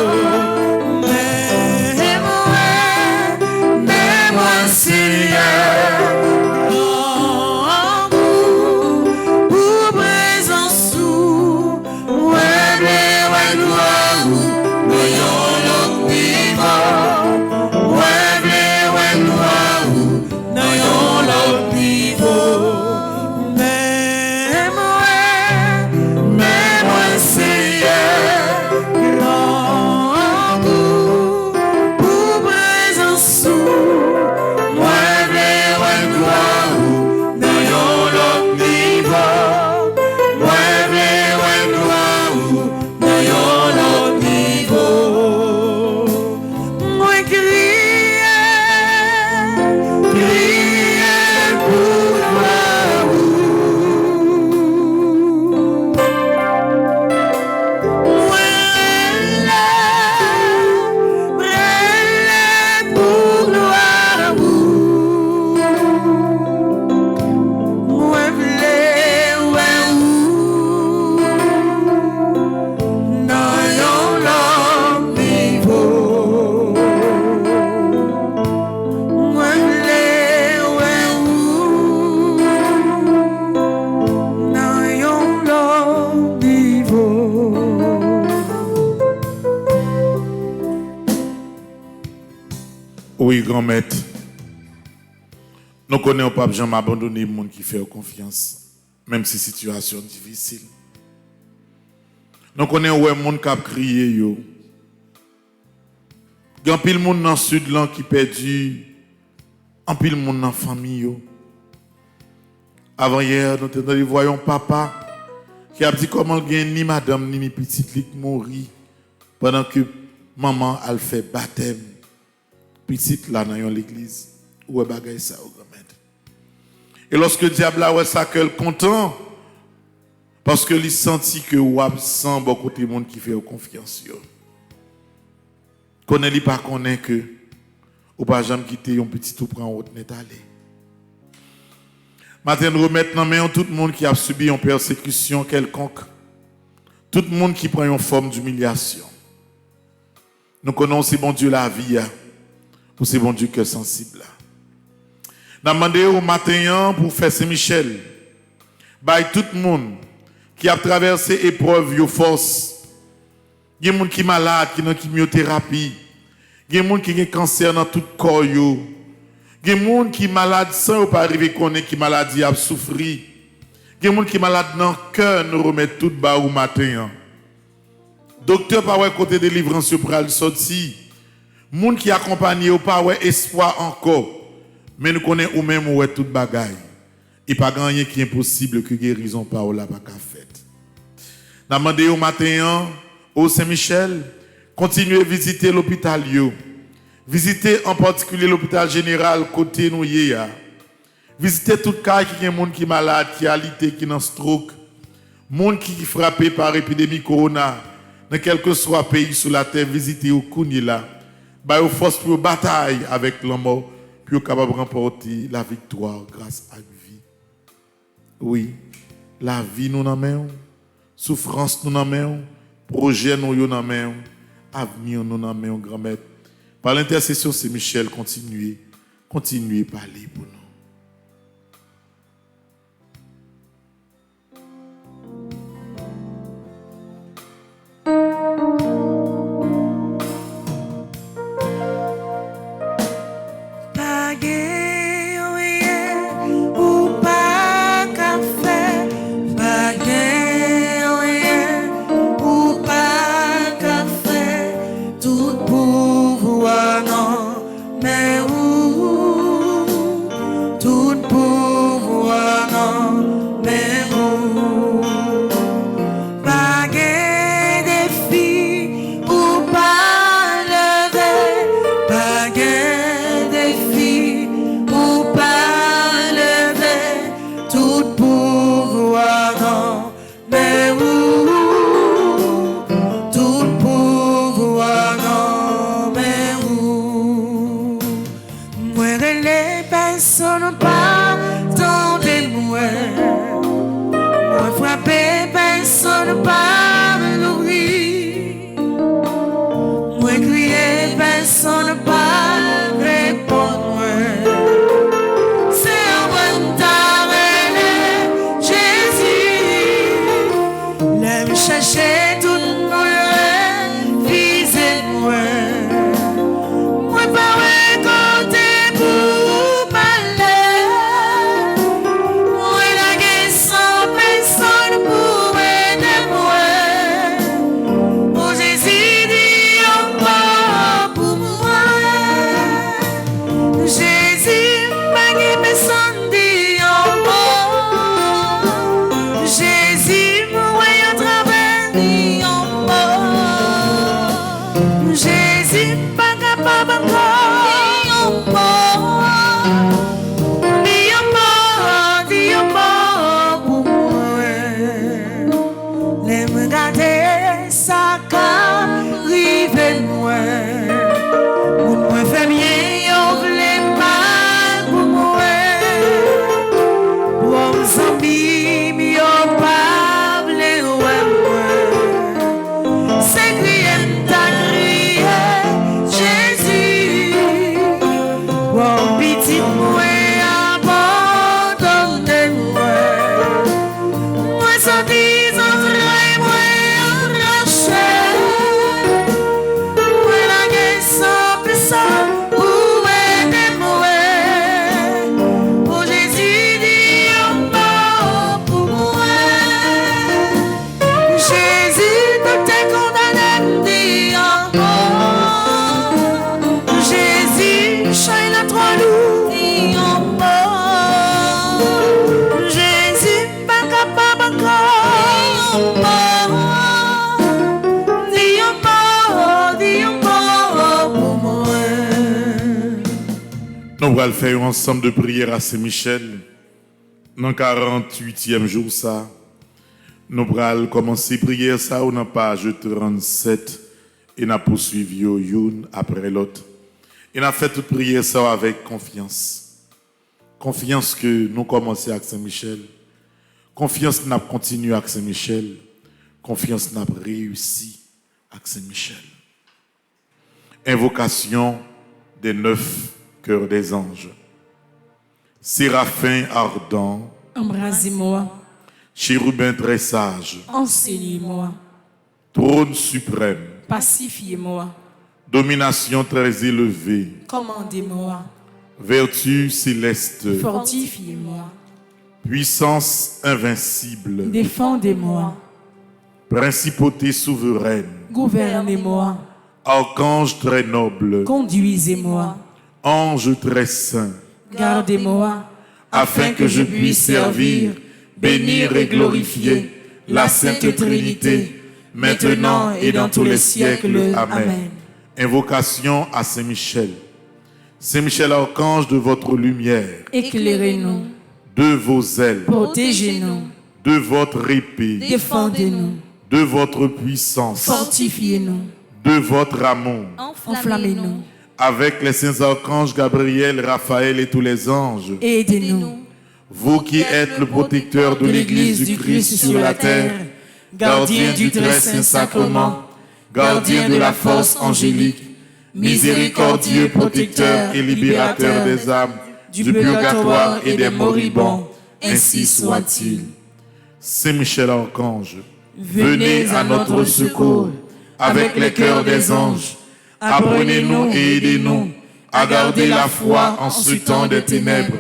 Seigneur, pour présence où, ouais, gloire où, nous yon l'autre niveau, ouais, gloire où, nous yon l'autre niveau. Mais moi, Seigneur, grand goût, pour présence où, Oui, grand maître. Nous connaissons pas jamais abandonner le monde qui fait confiance, même si la situation est difficile. Nous connaissons le monde qui a crié. Il y a pile monde dans le sud là qui perdu En pile monde dans famille yo. Avant hier, nous voyons papa qui a dit comment gagne ni madame ni petite qui mourir pendant que maman a fait baptême petite là dans l'église. Où est bagay ça au grand maître. Et lorsque le diable a ouais ça qu'elle content parce que il senti que ou absent beaucoup de monde qui fait confiance yo. Connaît li pas connaît que ou pas jamais quitter un petit tout prend route net aller. Matin nous remettre dans main tout le monde qui a subi une persécution quelconque. Tout le monde qui prend une forme d'humiliation. Nous connaissons bon Dieu la vie ou c'est bon Dieu que sensible. Nous demandé au matin pour faire Saint-Michel. By tout le monde qui a traversé épreuve yo force. Il y a des gens qui sont malades, qui ont une chimiothérapie. Il y a des gens qui ont un cancer dans tout le corps. Il y a des gens qui sont malades sans pas arriver à connaître qui maladie a souffert. Il y a des gens qui sont malades dans le cœur, nous remettent tout bas au matin. Docteur, pas ouais côté délivrance pour aller sortir. Les gens qui accompagnent, pas ouais espoir encore. Mais nous connaissons ou même ouais toute bagaille. Il n'y a pas rien qui est impossible que guérison par là pas faite. Nous demandé au matin au Saint-Michel, continuez à visiter l'hôpital. Visitez en particulier l'hôpital général côté nous. Visitez tout cas qui est monde qui est malade, qui a alité, qui a un stroke. Monde qui est frappé par l'épidémie corona. Dans quel que soit le pays sur la terre, visitez au Kounila. Bah, au force pour bataille avec la mort, puis capable de remporter la victoire grâce à la vie. Oui, la vie nous en main, souffrance nous en main, projet nous en main, avenir nous en main, grand-mère. Par l'intercession, c'est Michel, continuez à parler pour nous. Nous allons faire un ensemble de prières à Saint-Michel. Dans le 48e jour, ça, nous allons commencer à prier ça ou dans la page 37 et nous poursuivons une après l'autre. Et nous avons fait toute prière ça avec confiance. Confiance que nous commençons avec Saint-Michel. Confiance que nous continuons avec Saint-Michel. Confiance que nous avons réussi avec Saint-Michel. Invocation des 9 cœurs des anges. Séraphin ardent, Embrasez-moi, chérubin très sage, enseignez-moi, trône suprême, pacifiez-moi, domination très élevée, commandez-moi, vertu céleste, fortifiez-moi, puissance invincible, défendez-moi, principauté souveraine, gouvernez-moi, archange très noble, conduisez-moi, ange très saint, gardez-moi, afin que je puisse servir, bénir et glorifier la Sainte Trinité, maintenant et dans tous les siècles. Amen. Invocation à Saint-Michel. Saint-Michel, archange de votre lumière, éclairez-nous, de vos ailes, protégez-nous, de votre épée, défendez-nous, de votre puissance, fortifiez-nous, de votre amour, enflammez-nous, avec les saints archanges Gabriel, Raphaël et tous les anges, aidez-nous, vous qui êtes le protecteur de l'Église du Christ sur la terre, gardien du très saint sacrement, gardien de la force angélique, miséricordieux protecteur et libérateur des âmes, du purgatoire et des moribonds, ainsi soit-il. Saint Michel Archange, venez à notre secours avec les cœurs des anges. Apprenez-nous et aidez-nous à garder la foi en ce temps des ténèbres.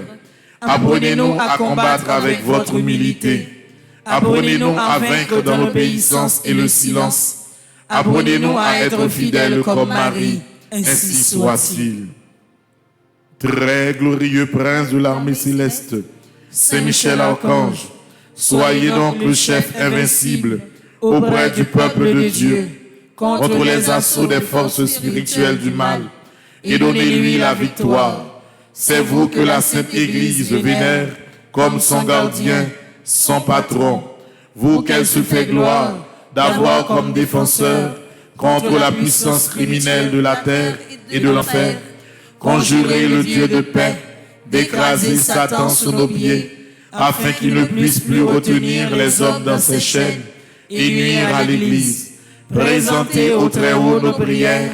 Apprenez-nous à combattre avec votre humilité. Apprenez-nous à vaincre dans l'obéissance et le silence. Apprenez-nous à être fidèles comme Marie. Ainsi soit-il. Très glorieux prince de l'armée céleste, Saint Michel Archange, soyez donc le chef invincible auprès du peuple de Dieu contre les assauts des forces spirituelles du mal et donnez-lui la victoire. C'est vous que la Sainte Église vénère comme son gardien, son patron. Vous qu'elle se fait gloire d'avoir comme défenseur contre la puissance criminelle de la terre et de l'enfer. Conjurez le Dieu de paix d'écraser Satan sous nos pieds, afin qu'il ne puisse plus retenir les hommes dans ses chaînes et nuire à l'Église. Présentez au Très-Haut nos prières,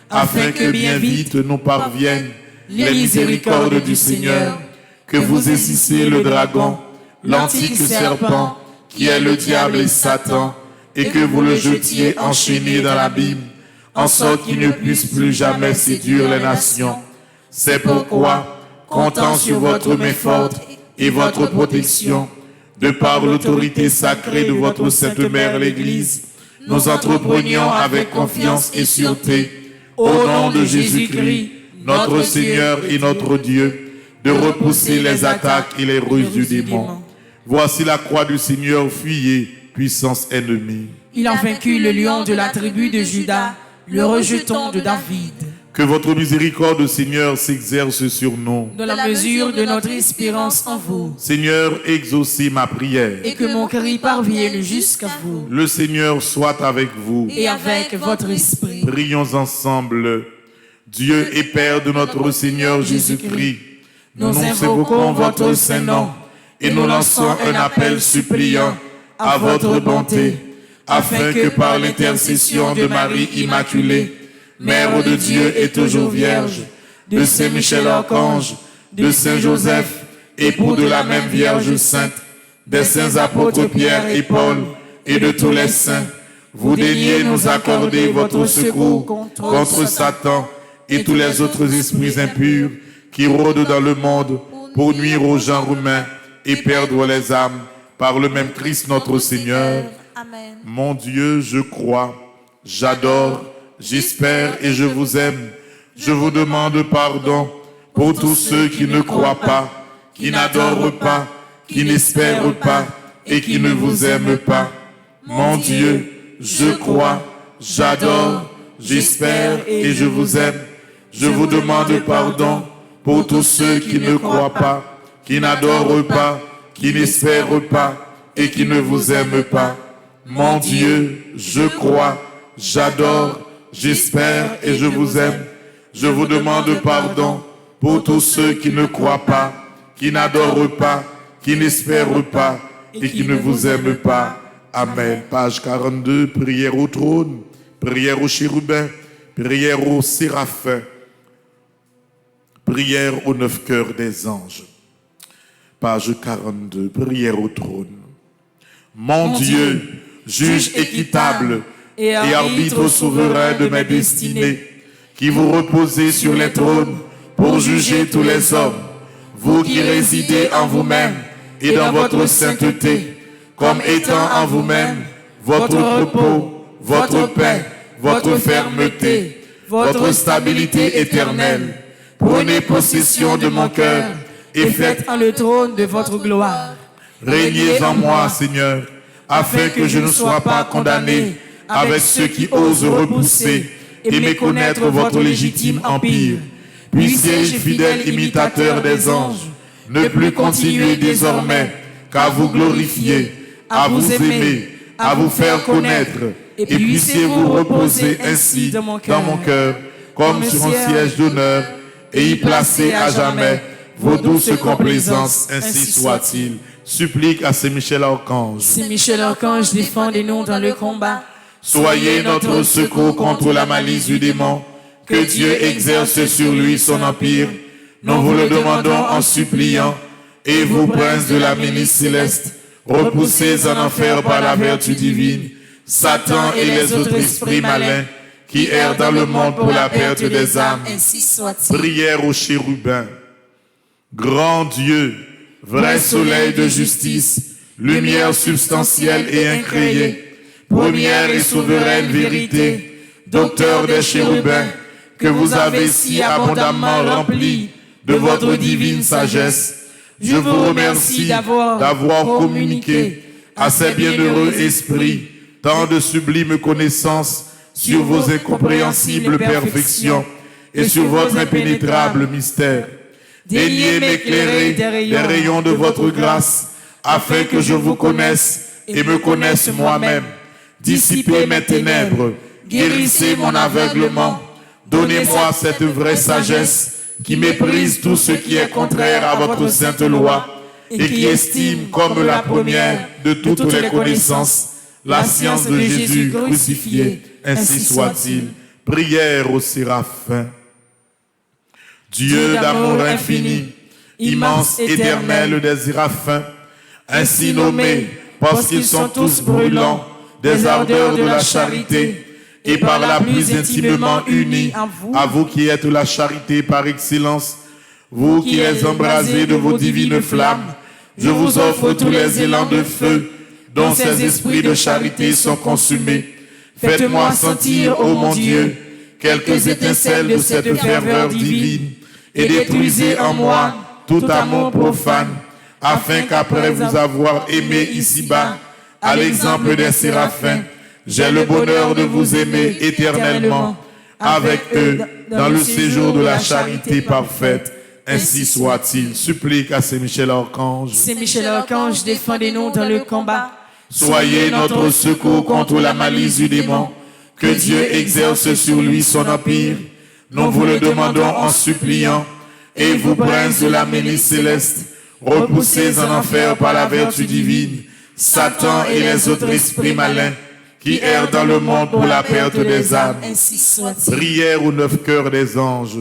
afin que bien vite nous parviennent les miséricordes du Seigneur, que vous saisissez le dragon, l'antique serpent, qui est le diable et Satan, et que vous le jetiez enchaîné dans l'abîme, en sorte qu'il ne puisse plus jamais séduire les nations. C'est pourquoi, comptant sur votre main forte et votre protection, de par l'autorité sacrée de votre Sainte Mère l'Église, nous entreprenions avec confiance et sûreté, au nom de Jésus-Christ, notre Seigneur et notre Dieu, de repousser les attaques et les ruses du démon. Voici la croix du Seigneur, fuyez, puissance ennemie. Il a vaincu le lion de la tribu de Juda, le rejeton de David. Que votre miséricorde, Seigneur, s'exerce sur nous. Dans la mesure de notre espérance en vous. Seigneur, exaucez ma prière. Et que mon cri parvienne jusqu'à vous. Le Seigneur soit avec vous. Et avec votre esprit. Prions ensemble. Dieu et Père de notre Seigneur Jésus-Christ, nous invoquons votre Saint-Nom et nous lançons un appel suppliant à votre bonté, afin que par l'intercession de Marie Immaculée, Mère de Dieu et toujours Vierge, de Saint Michel Archange, de Saint Joseph, époux de la même Vierge Sainte, des saints apôtres Pierre et Paul, et de tous les saints, vous daigniez nous accorder votre secours contre Satan et tous les autres esprits impurs qui rôdent dans le monde pour nuire aux gens humains et perdre les âmes par le même Christ notre Seigneur. Amen. Mon Dieu, je crois, j'adore, j'espère et je vous aime. Je vous demande pardon pour tous ceux qui ne croient pas, qui n'adorent pas, qui n'espèrent pas et qui ne vous aiment pas. Mon Dieu, je crois, j'adore, j'espère et je vous aime. Je vous demande pardon pour tous ceux qui ne croient pas, qui n'adorent pas, qui n'espèrent pas et qui ne vous aiment pas. Mon Dieu, je crois, j'adore, j'espère et je vous aime. Je vous demande pardon pour tous ceux qui ne croient pas, qui n'adorent pas, qui n'espèrent pas et qui ne vous aiment pas. Amen. Page 42, prière au trône, prière aux chérubins, prière aux séraphins, prière aux 9 cœurs des anges. Page 42, prière au trône. Mon Dieu, juge équitable et arbitre souverain de mes destinées, qui vous reposez sur les trônes pour juger tous les hommes, vous qui résidez en vous-même et dans votre sainteté, comme étant en vous-même votre repos, votre paix, votre fermeté, votre stabilité éternelle. Prenez possession de mon cœur et faites en le trône de votre gloire. Régnez en moi, Seigneur, afin que je ne sois pas condamné avec ceux qui osent repousser et méconnaître votre légitime empire. Puissiez-je, fidèle imitateur des anges, ne plus continuer désormais qu'à vous glorifier, à vous aimer, à vous faire connaître, et puissiez-vous reposer ainsi dans mon cœur, comme sur un siège d'honneur, et y placer à jamais vos douces complaisances, ainsi soit-il. Supplique à Saint Michel Archange. Saint Michel Archange, défendez-nous dans le combat. Soyez notre secours contre la malice du démon. Que Dieu exerce sur lui son empire. Nous vous le demandons en suppliant. Et vous, princes de la milice céleste, repoussez en enfer par la vertu divine Satan et les autres esprits malins qui errent dans le monde pour la perte des âmes. Ainsi soit-il. Prière aux chérubins. Grand Dieu, vrai soleil de justice, lumière substantielle et incréée, première et souveraine vérité, docteur des chérubins, que vous avez si abondamment rempli de votre divine sagesse, je vous remercie d'avoir communiqué à ces bienheureux esprits tant de sublimes connaissances sur vos incompréhensibles perfections et sur votre impénétrable mystère. Daignez m'éclairer des rayons de votre grâce, afin que je vous connaisse et me connaisse moi-même. Dissipez mes ténèbres, guérissez mon aveuglement, donnez-moi cette vraie sagesse qui méprise tout ce qui est contraire à votre sainte loi et qui estime comme la première de toutes les connaissances la science de Jésus crucifié. Ainsi soit-il. Prière aux séraphins. Dieu d'amour infini, immense, éternel des séraphins, ainsi nommés parce qu'ils sont tous brûlants des ardeurs de la charité et par là plus intimement unis à vous qui êtes la charité par excellence, vous qui les embrasez de vos divines flammes, je vous offre tous les élans de feu dont ces esprits de charité sont consumés. Faites-moi sentir, ô mon Dieu, quelques étincelles de cette ferveur divine et détruisez en moi tout amour profane, afin qu'après vous avoir aimé ici-bas, à l'exemple des séraphins, j'ai le bonheur de vous aimer éternellement avec eux dans le séjour de la charité parfaite. Ainsi soit-il. Supplique à Saint Michel Archange. Saint Michel Archange, défendez-nous dans le combat. Soyez notre secours contre la malice du démon. Que Dieu exerce sur lui son empire. Nous vous le demandons en suppliant. Et vous, princes de la milice céleste, repoussez en enfer par la vertu divine Satan et les autres esprits malins qui errent dans le monde pour la perte des âmes. Ainsi soit-il. Prière aux 9 cœurs des anges.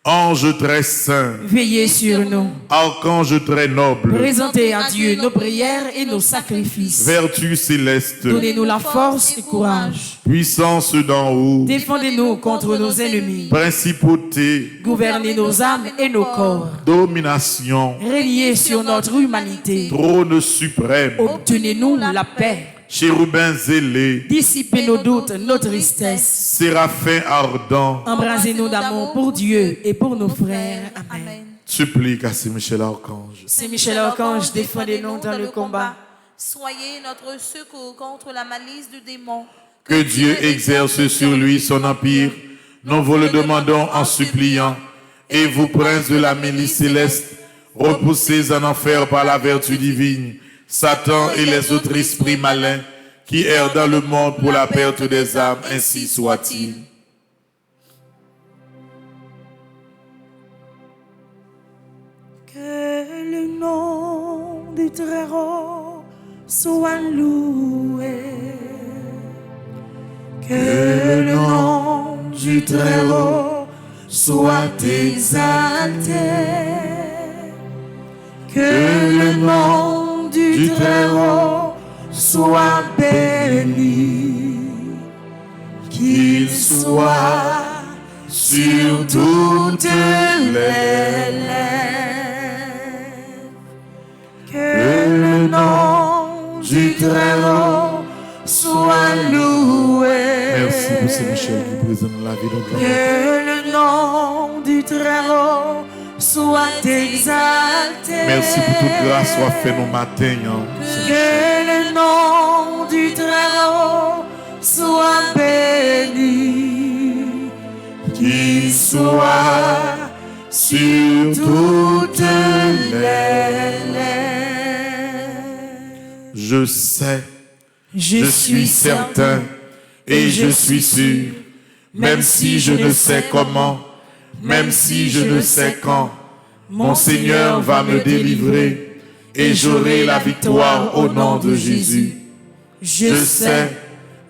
Ange très saint, Veillez sur nous. archange très noble, Présentez à Dieu nos prières et nos sacrifices. vertu céleste, Donnez-nous la force et courage. puissance d'en haut, Défendez-nous contre nos ennemis. principauté, Gouvernez nos âmes et nos corps. domination, Régnez sur notre humanité. trône suprême, Obtenez-nous la paix. chérubins zélés, Dissipez nos doutes, nos tristesses. séraphins ardents, Embrasez-nous d'amour pour Dieu et pour nos frères. Amen. Amen. supplique à Saint Michel Archange. Saint Michel Archange, défendez-nous dans le combat. Soyez notre secours contre la malice du démon. Que Dieu exerce sur lui son empire, nous vous le demandons en suppliant. Et vous, princes de la milice céleste, repoussés en enfer par la vertu divine, Satan et les autres esprits malins qui errent dans le monde pour la perte des âmes, ainsi soit-il. Que le nom du Très-Haut soit loué. Que le nom du Très-Haut soit exalté. Que le nom du Très-Haut soit béni. Qu'il soit sur toutes les lèvres. Que le nom du Très-Haut soit loué. Merci pour Saint-Michel qui présente la vie de notre Que le nom du Très-Haut soit exalté. Merci pour toute grâce soit faite nos matins. Que le nom du Très-Haut soit béni. Qu'il soit sur toutes les lèvres. Je sais, Je suis certain et je suis sûr, même si je ne sais comment, même si je ne sais quand, mon Seigneur va me délivrer et j'aurai la victoire au nom de Jésus. Je sais,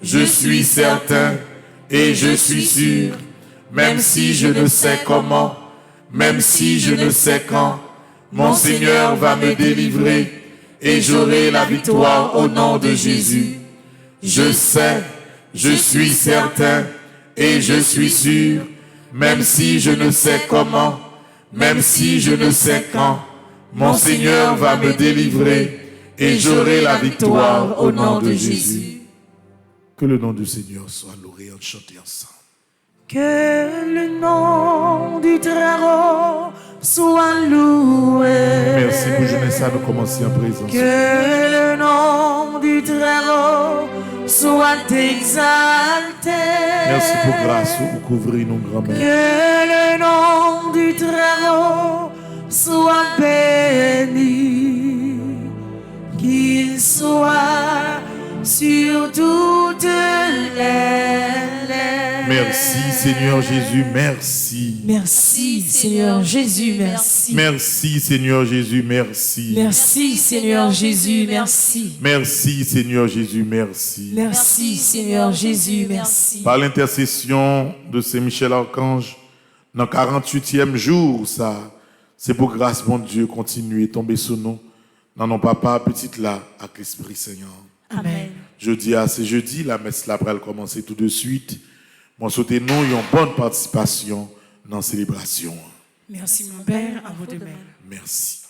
je suis certain et je suis sûr, même si je ne sais comment, même si je ne sais quand, mon Seigneur va me délivrer et j'aurai la victoire au nom de Jésus. Je sais, je suis certain et je suis sûr, même si je ne sais comment, même si je ne sais quand, mon Seigneur va me délivrer et j'aurai la victoire au nom de Jésus. Que le nom du Seigneur soit loué, en chanter ensemble. Que le nom du Très-Haut soit loué. Merci pour jeunesse, nous commencer en présence. Que le nom du Très-Haut soit exalté. Merci pour grâce, vous couvrez nos grands-mères. Que le nom du Très-Haut soit béni. Qu'il soit sur toutes les lèvres. Merci Seigneur Jésus, merci. Merci Seigneur Jésus, merci. Merci Seigneur Jésus, merci. Merci Seigneur Jésus, merci. Merci Seigneur Jésus, merci. Merci Seigneur Jésus, merci. Par l'intercession de Saint-Michel Archange, dans le 48e jour, ça, c'est pour grâce, mon Dieu, continuer à tomber sur nous. Dans nos papas, petite là, avec l'Esprit Seigneur. Amen. Jeudi à ce jeudi, la messe là va commencer tout de suite. Moi, souhaitez nous une bonne participation dans la célébration. Merci mon Père, à vous de même. Merci.